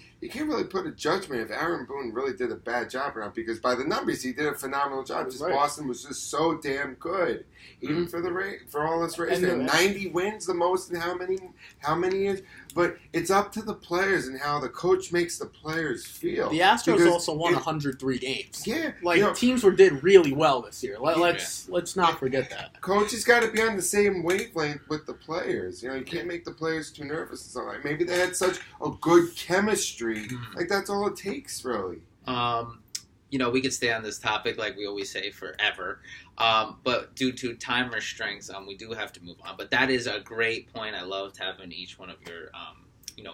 put a judgment if Aaron Boone really did a bad job or not, because by the numbers he did a phenomenal job. Just Boston was just so damn good, even for all this race. 90 wins, the most in how many years? But it's up to the players and how the coach makes the players feel. The Astros also won 103 games. Yeah, teams did really well this year. Let's not forget that. Coaches got to be on the same wavelength with the players. You know, you can't make the players too nervous and something. Maybe they had such a good chemistry. Like that's all it takes, really. You know, we could stay on this topic like we always say forever, but due to time restraints, we do have to move on. But that is a great point. I loved having each one of your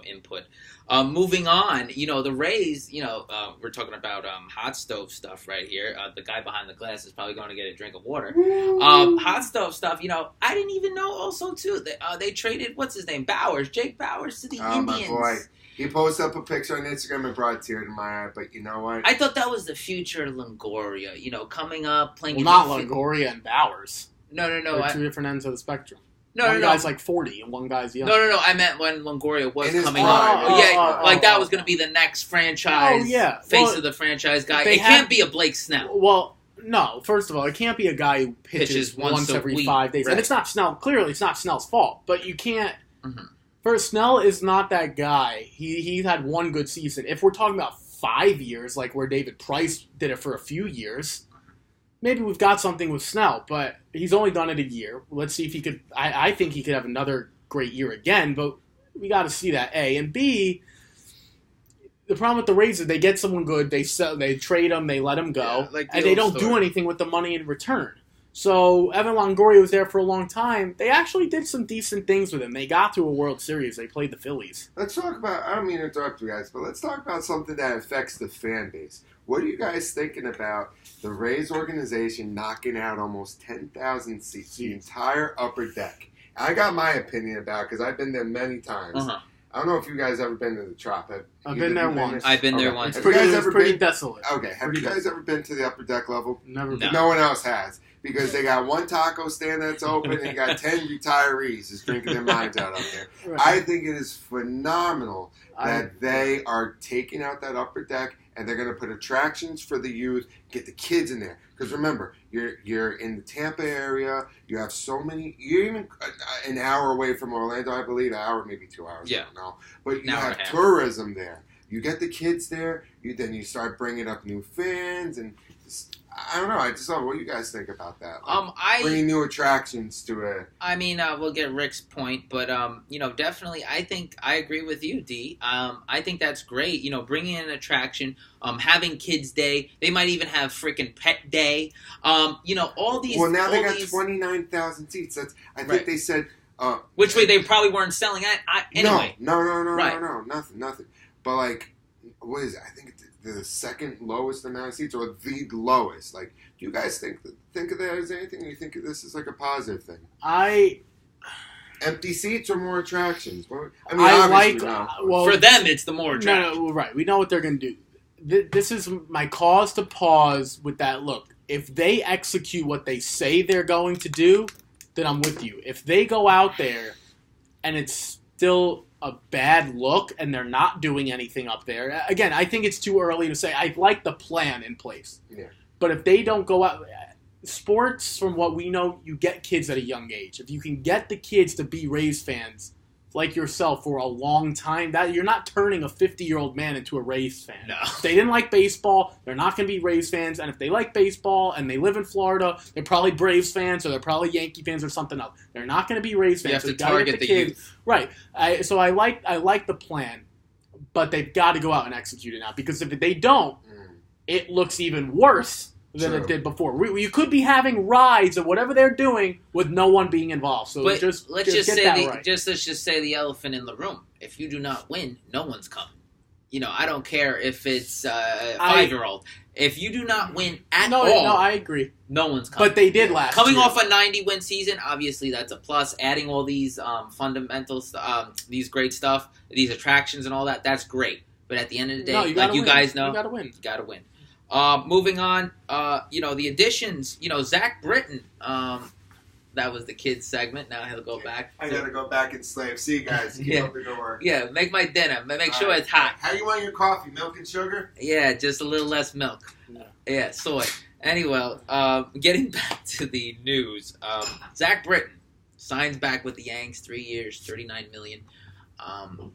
input. Moving on, the Rays. We're talking about hot stove stuff right here. The guy behind the glass is probably going to get a drink of water. Hot stove stuff. I didn't even know. Also, too, they traded what's his name, Jake Bowers, to the Indians. My boy. He posted up a picture on Instagram and brought a tear to my eye, but you know what? I thought that was the future Longoria, coming up, playing... Well, not Longoria and Bowers. No. They're two different ends of the spectrum. One guy's like 40 and one guy's young. No. I meant when Longoria was coming up. That was going to be the next franchise face of the franchise guy. It can't be a Blake Snell. Well, no. First of all, it can't be a guy who pitches once every 5 days. Right. And it's not Snell. Clearly, it's not Snell's fault. But you can't... Mm-hmm. First, Snell is not that guy. He had one good season. If we're talking about 5 years, like where David Price did it for a few years, maybe we've got something with Snell. But he's only done it a year. Let's see if he could. I think he could have another great year again. But we got to see that. A and B. The problem with the Rays is they get someone good, they trade him, they let him go, and they don't do anything with the money in return. So Evan Longoria was there for a long time. They actually did some decent things with him. They got to a World Series. They played the Phillies. Let's talk about, I don't mean to interrupt you guys, but let's talk about something that affects the fan base. What are you guys thinking about the Rays organization knocking out almost 10,000 seats, the entire upper deck? I got my opinion about it because I've been there many times. Uh-huh. I don't know if you guys ever been to the Trop. I've been there once. I've been there once. It's pretty desolate. Okay, have you guys ever been to the upper deck level? Never been. No one else has. Because they got one taco stand that's open and you got 10 retirees just drinking their minds out up there. Right. I think it is phenomenal that they are taking out that upper deck and they're going to put attractions for the youth, get the kids in there. Because remember, you're in the Tampa area, you have so many, you're even an hour away from Orlando, I believe, an hour, maybe 2 hours, I don't know. But you have tourism there. You get the kids there, then you start bringing up new fans and I don't know. I just don't know what you guys think about that. Bringing new attractions to it. I mean, we'll get Rick's point, but definitely, I think I agree with you, D. I think that's great. Bringing in an attraction, having Kids Day. They might even have freaking Pet Day. All these. Well, now they got 29,000 seats. I think they said. Which way they probably weren't selling at anyway. No, nothing. But what is it? I think it's the second lowest amount of seats, or the lowest. Do you guys think of that as anything? Or you think of this as a positive thing? Empty seats or more attractions? I mean, for them, it's the more attractions. No, right. We know what they're going to do. This is my cause to pause with that look. If they execute what they say they're going to do, then I'm with you. If they go out there and it's still a bad look and they're not doing anything up there. Again, I think it's too early to say. I like the plan in place. Yeah. But if they don't go out... Sports, from what we know, you get kids at a young age. If you can get the kids to be Rays fans like yourself for a long time, that you're not turning a 50-year-old man into a Rays fan. No. If they didn't like baseball, they're not going to be Rays fans. And if they like baseball and they live in Florida, they're probably Braves fans or they're probably Yankee fans or something else. They're not going to be Rays fans. You have so to target the kids. youth. Right. So I like the plan, but they've got to go out and execute it now. Because if they don't, it looks even worse than it did before. You could be having rides or whatever they're doing with no one being involved. So let's just say the elephant in the room. If you do not win, no one's coming. I don't care if it's a 5-year-old. If you do not win all, no, I agree. No one's coming. But they did last Coming year. off a 90-win season, obviously that's a plus. Adding all these fundamentals, these great stuff, these attractions and all that, that's great. But at the end of the day, you guys know, you gotta win. You gotta win. Moving on, the additions, Zach Britton, that was the kids segment. Now he'll go back. I gotta go back and slave. See you guys. Keep up the good work. Yeah, make my dinner. Make sure it's hot. How you want your coffee? Milk and sugar? Yeah, just a little less milk. No. Yeah, soy. Anyway, getting back to the news, Zach Britton signs back with the Yanks, 3 years, $39 million.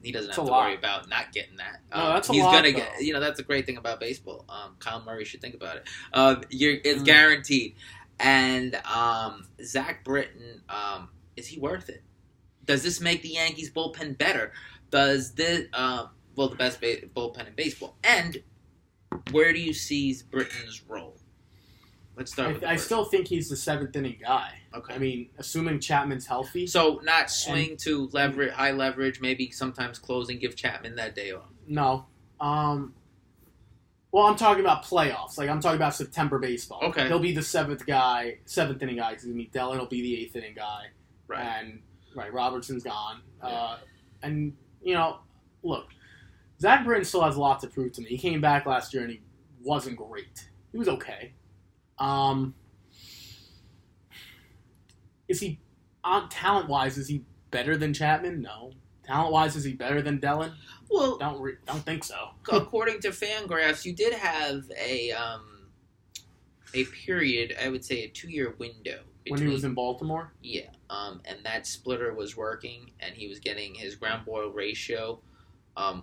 He doesn't have to worry about not getting that. No, that's he's lot, gonna though. get. That's a great thing about baseball. Kyle Murray should think about it. It's guaranteed. And Zach Britton, is he worth it? Does this make the Yankees bullpen better? Does this the best bullpen in baseball? And where do you see Britton's role? Let's start with I still think he's the seventh inning guy. Okay. I mean, assuming Chapman's healthy. So not swing to leverage, high leverage, maybe sometimes closing, give Chapman that day off. No. Well, I'm talking about playoffs. I'm talking about September baseball. Okay. He'll be the seventh inning guy. Dellin will be the eighth inning guy. Right. And Robertson's gone. Yeah. And look, Zach Britton still has a lot to prove to me. He came back last year and he wasn't great. He was okay. Is he talent-wise? Is he better than Chapman? No. Talent-wise, is he better than Dellin? Well, don't think so. According to Fangraphs, you did have a period. I would say a 2-year window when he was in Baltimore. Yeah, and that splitter was working, and he was getting his ground ball ratio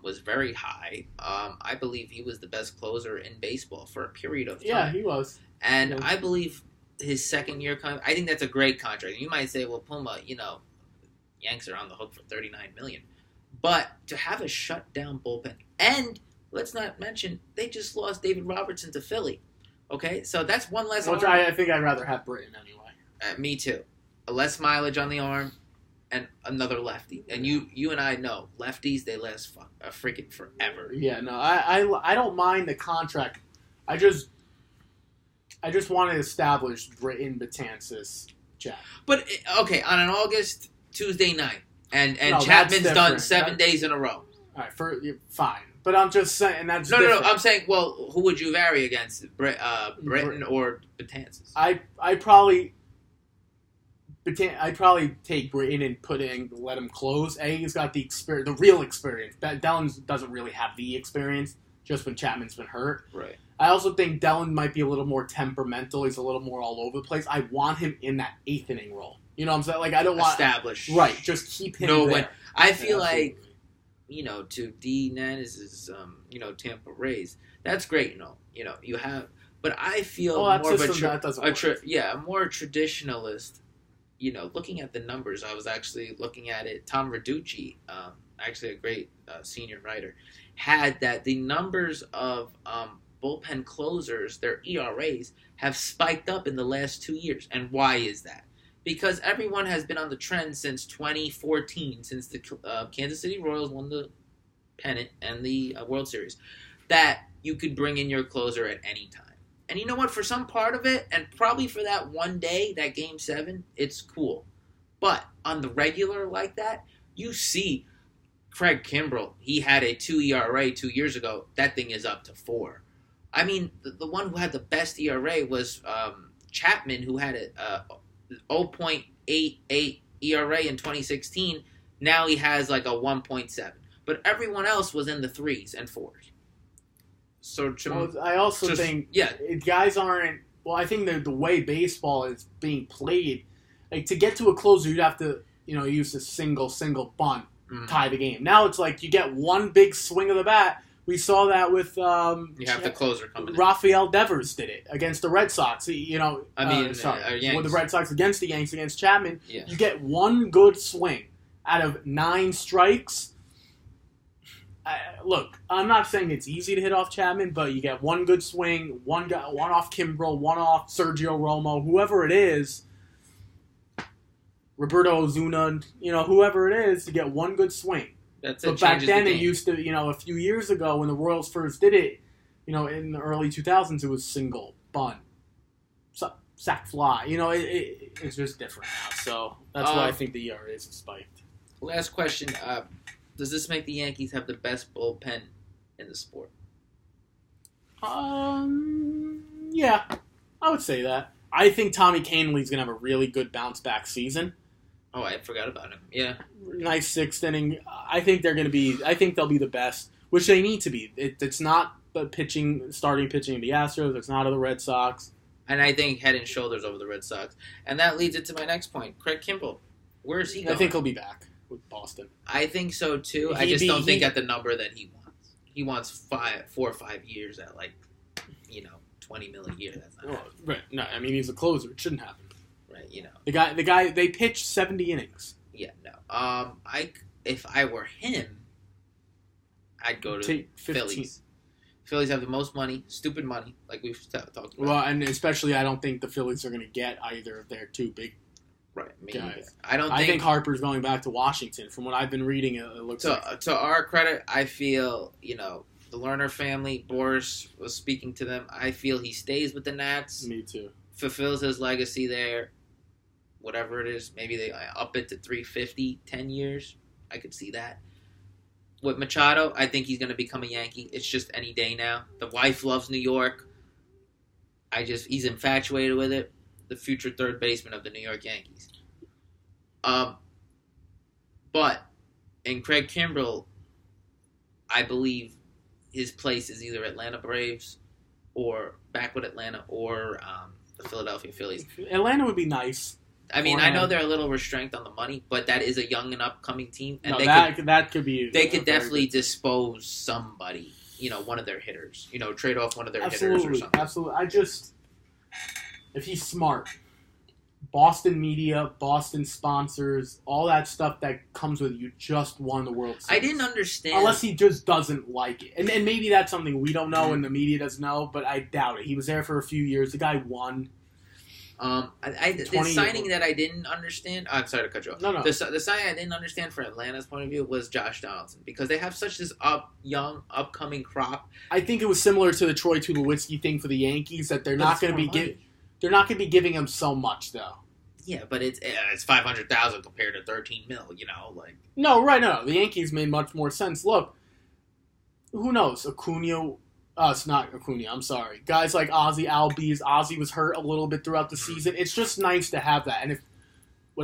was very high. I believe he was the best closer in baseball for a period of time. Yeah, he was. And I believe his second year I think that's a great contract. You might say, well, Puma, Yanks are on the hook for $39 million. But to have a shutdown bullpen, and let's not mention, they just lost David Robertson to Philly. Okay? So that's one less. Which I think I'd rather have Britton anyway. Me too. Less mileage on the arm, and another lefty. And you and I know lefties, they last freaking forever. Yeah, no, I don't mind the contract. I just want to establish Britton, Betances, Chapman. But okay, on an August Tuesday night, and Chapman's done 7 days in a row. All right, fine. But I'm just saying, and that's no. I'm saying, well, who would you vary against, Britton or Betances? I'd probably take Britton and let him close. He's got the experience, the real experience. Dellin doesn't really have the experience, just when Chapman's been hurt. Right. I also think Dellin might be a little more temperamental. He's a little more all over the place. I want him in that 8th inning role. You know what I'm saying? Like, I don't want... Establish. Right, just keep him there. I feel like, to D. Nannis's, Tampa Rays, that's great, you have... But I feel more of a more traditionalist. Looking at the numbers, I was actually looking at it. Tom Verducci, actually a great senior writer, had that the numbers of bullpen closers, their ERAs, have spiked up in the last 2 years. And why is that? Because everyone has been on the trend since 2014, since the Kansas City Royals won the pennant and the World Series, that you could bring in your closer at any time. And you know what? For some part of it, and probably for that one day, that Game 7, it's cool. But on the regular like that, you see Craig Kimbrell, he had a 2 ERA 2 years ago. That thing is up to 4. I mean, the one who had the best ERA was Chapman, who had a 0.88 ERA in 2016. Now he has like a 1.7. But everyone else was in the 3s and 4s. So I also think guys aren't. Well, I think the way baseball is being played, like to get to a closer, you'd have to use a single bunt, tie the game. Now it's like you get one big swing of the bat. We saw that with you have the closer coming in. Rafael Devers did it against the Red Sox. With the Red Sox against the Yankees against Chapman, you get one good swing out of 9 strikes. Look, I'm not saying it's easy to hit off Chapman, but you get one good swing, one off Kimbrell, one off Sergio Romo, whoever it is, Roberto Ozuna, whoever it is, to get one good swing. But back then, it used to, a few years ago when the Royals first did it, in the early 2000s, it was single, bunt, sack fly. It's just different now. So that's why I think the ERA is spiked. Last question. Does this make the Yankees have the best bullpen in the sport? Yeah, I would say that. I think Tommy Kahnle's going to have a really good bounce-back season. Oh, I forgot about him. Yeah. Nice 6th inning. I think they'll be the best, which they need to be. It's not the starting pitching of the Astros. It's not of the Red Sox. And I think head and shoulders over the Red Sox. And that leads it to my next point. Craig Kimbrell. Where is he going? I think he'll be back with Boston. I think so, too. I just don't think at the number that he wants. He wants 4 or 5 years at, $20 million a year. That's not happening. Right. No, I mean, he's a closer. It shouldn't happen. Right, The guy, they pitched 70 innings. Yeah, no. If I were him, I'd go to Phillies. Phillies have the most money, stupid money, like we've talked about. Well, and especially I don't think the Phillies are going to get either of their 2 big guys. I think Harper's going back to Washington. From what I've been reading, it looks like. To our credit, I feel, the Lerner family, Boris was speaking to them. I feel he stays with the Nats. Me too. Fulfills his legacy there. Whatever it is, maybe they up it to 350, 10 years. I could see that. With Machado, I think he's going to become a Yankee. It's just any day now. The wife loves New York. He's infatuated with it. The future third baseman of the New York Yankees. But in Craig Kimbrell, I believe his place is either Atlanta Braves or back with Atlanta or the Philadelphia Phillies. Atlanta would be nice. I mean, I know they're a little restrained on the money, but that is a young and upcoming team, and that could be. They could definitely dispose somebody, one of their hitters, trade off one of their hitters or something. Absolutely, if he's smart, Boston media, Boston sponsors, all that stuff that comes with you just won the World Series. I didn't understand. Unless he just doesn't like it, and maybe that's something we don't know and the media doesn't know, but I doubt it. He was there for a few years. The guy won. The signing that I didn't understand. I'm sorry to cut you off. No. The signing I didn't understand for Atlanta's point of view was Josh Donaldson because they have such this young, upcoming crop. I think it was similar to the Troy Tulowitzki thing for the Yankees that they're not going to be giving him so much though. Yeah, but it's $500,000 compared to $13 million. No. The Yankees made much more sense. Look, who knows? It's not Acuna. I'm sorry. Guys like Ozzie Albies. Ozzie was hurt a little bit throughout the season. It's just nice to have that. And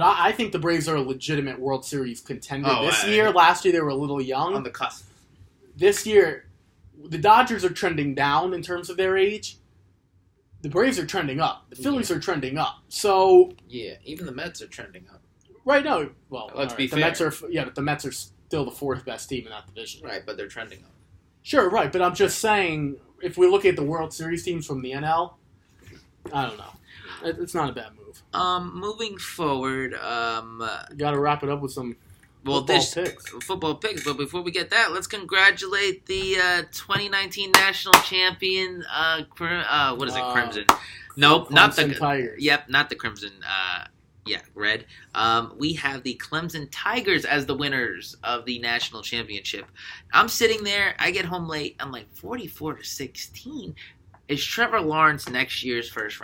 I think the Braves are a legitimate World Series contender this year. Last year they were a little young. On the cusp. This year, the Dodgers are trending down in terms of their age. The Braves are trending up. The Phillies are trending up. So yeah, even the Mets are trending up. Right now, well, let's be fair. But the Mets are still the fourth best team in that division. Right, but they're trending up. Sure, right, but I'm just saying, if we look at the World Series teams from the NL, I don't know. It's not a bad move. Moving forward, you got to wrap it up with some football picks. But before we get that, let's congratulate the 2019 national champion. What is it? Crimson? Nope, not the Tigers. Yep, not the Crimson. Red. We have the Clemson Tigers as the winners of the national championship. I'm sitting there. I get home late. I'm like 44-16. Is Trevor Lawrence next year's first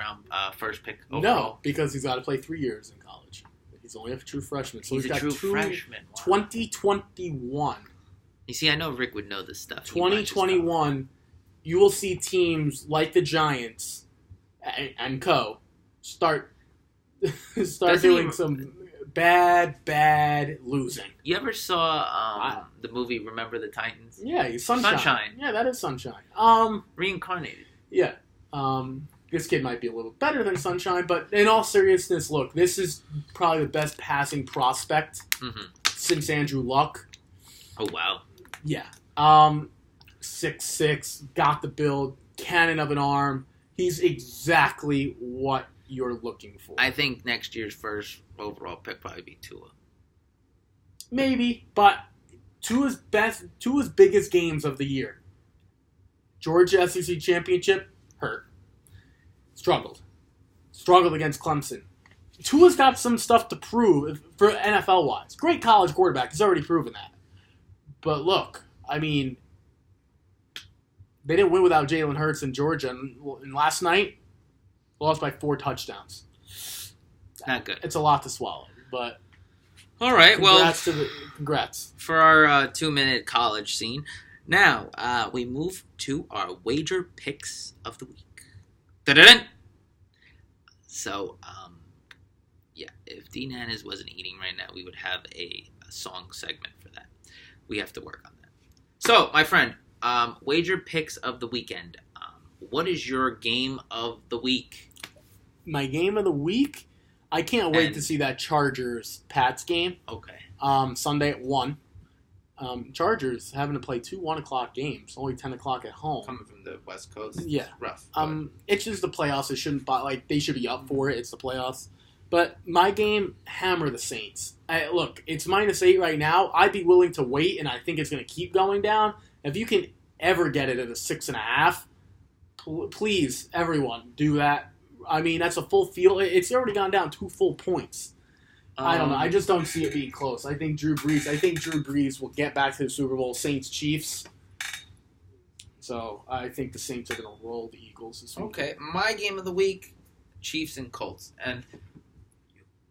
pick overall? No, because he's got to play 3 years in college. He's only a true freshman. So he's a true freshman. Wow. 2021. You see, I know Rick would know this stuff. 2021, you will see teams like the Giants and co. start doing some bad losing. You ever saw the movie Remember the Titans? Yeah, Sunshine. Yeah, that is Sunshine. Reincarnated. Yeah. This kid might be a little better than Sunshine, but in all seriousness, look, this is probably the best passing prospect since Andrew Luck. Oh, wow. Yeah. 6'6", got the build, cannon of an arm. He's exactly what you're looking for. I think next year's first overall pick probably be Tua. Maybe, but Tua's biggest games of the year. Georgia SEC Championship, hurt. Struggled against Clemson. Tua's got some stuff to prove for NFL-wise. Great college quarterback. He's already proven that. But look, I mean, they didn't win without Jalen Hurts in Georgia. And last night, lost by 4 touchdowns. Not good. It's a lot to swallow. But all right, congrats. For our 2-minute college scene. Now, we move to our wager picks of the week. Da-da-dun! So, if D. Nanas wasn't eating right now, we would have a song segment for that. We have to work on that. So, my friend, wager picks of the weekend. What is your game of the week? My game of the week? I can't wait to see that Chargers-Pats game. Okay. Sunday at 1. Chargers having to play 2 1 o'clock games, only 10 o'clock at home. Coming from the West Coast, yeah, rough. It's just the playoffs. It shouldn't they should be up for it. It's the playoffs. But my game, hammer the Saints. Look, it's -8 right now. I'd be willing to wait, and I think it's going to keep going down. If you can ever get it at a 6.5, please, everyone, do that. I mean, that's a full field. It's already gone down 2 full points. I don't know. I just don't see it being close. I think Drew Brees will get back to the Super Bowl. Saints, Chiefs. So I think the Saints are going to roll the Eagles this week. Okay, my game of the week, Chiefs and Colts. And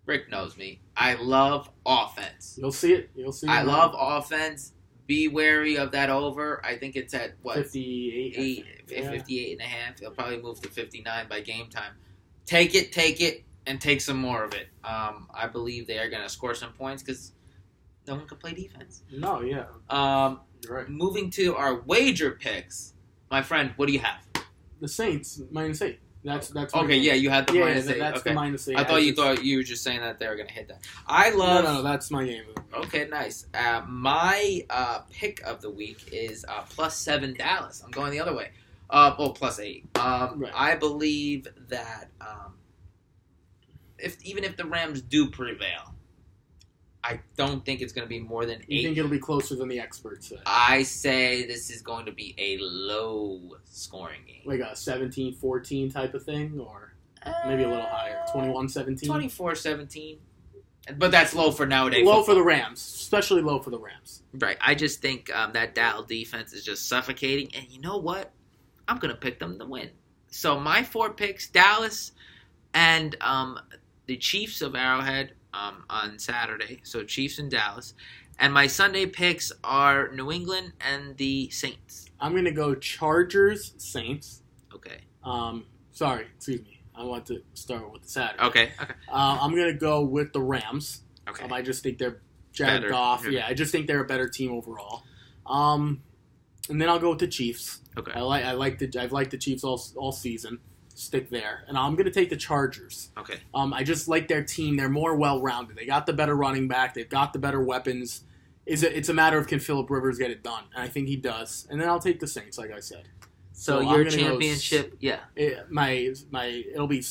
Rick knows me. I love offense. You'll see it. I love offense. Be wary of that over. I think it's at, 58. 58.5. It'll probably move to 59 by game time. Take it. And take some more of it. I believe they are going to score some points because no one can play defense. No, yeah. You're right. Moving to our wager picks, my friend, what do you have? The Saints -8. That's okay. Yeah, you had the -8. That's okay. the -8. I thought you were just saying that they were going to hit that. I love. No, that's my game. Okay, nice. My pick of the week is +7 Dallas. I'm going the other way. +8. Right. I believe that. Even if the Rams do prevail, I don't think it's going to be more than 8. You think it'll be closer than the experts say? I say this is going to be a low-scoring game. Like a 17-14 type of thing? Or Maybe a little higher. 21-17? 24-17. But that's low for nowadays. Low for the Rams. Especially low for the Rams. Right. I just think that Dallas defense is just suffocating. And you know what? I'm going to pick them to win. So my 4 picks, Dallas and the Chiefs of Arrowhead on Saturday. So Chiefs and Dallas. And my Sunday picks are New England and the Saints. I'm going to go Chargers, Saints. Okay. Excuse me. I want to start with the Saturday. Okay. I'm going to go with the Rams. Okay. I just think they're Jared Goff. Yeah, I just think they're a better team overall. And then I'll go with the Chiefs. Okay. I've liked the Chiefs all season. Stick there. And I'm going to take the Chargers. Okay. I just like their team. They're more well-rounded. They got the better running back. They've got the better weapons. It's a matter of can Phillip Rivers get it done. And I think he does. And then I'll take the Saints, like I said. So your championship, it'll be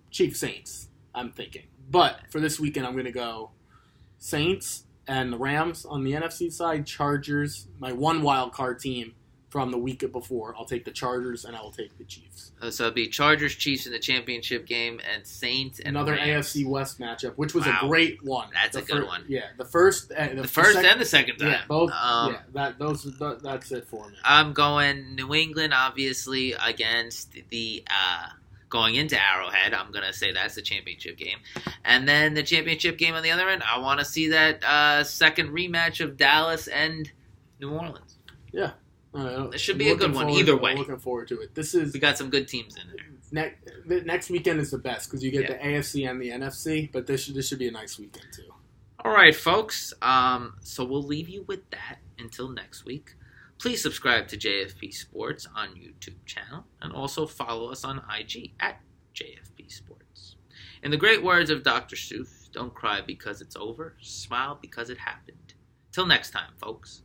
Chiefs Saints, I'm thinking. But for this weekend, I'm going to go Saints and the Rams on the NFC side, Chargers, my one wild card team from the week before. I'll take the Chargers and I will take the Chiefs. So it'll be Chargers, Chiefs in the championship game, and Saints and another Rams. AFC West matchup, which was a great one. That's a good one. Yeah, the first and the second time. Yeah, both. That's it for me. I'm going New England, obviously, against the going into Arrowhead. I'm gonna say that's the championship game, and then the championship game on the other end. I want to see that second rematch of Dallas and New Orleans. Yeah. It should be a good one either way. I'm looking forward to it. We got some good teams in there. Next weekend is the best because you get the AFC and the NFC, but this should be a nice weekend too. All right, folks. So we'll leave you with that until next week. Please subscribe to JFP Sports on YouTube channel and also follow us on IG at JFP Sports. In the great words of Dr. Seuss, don't cry because it's over, smile because it happened. Till next time, folks.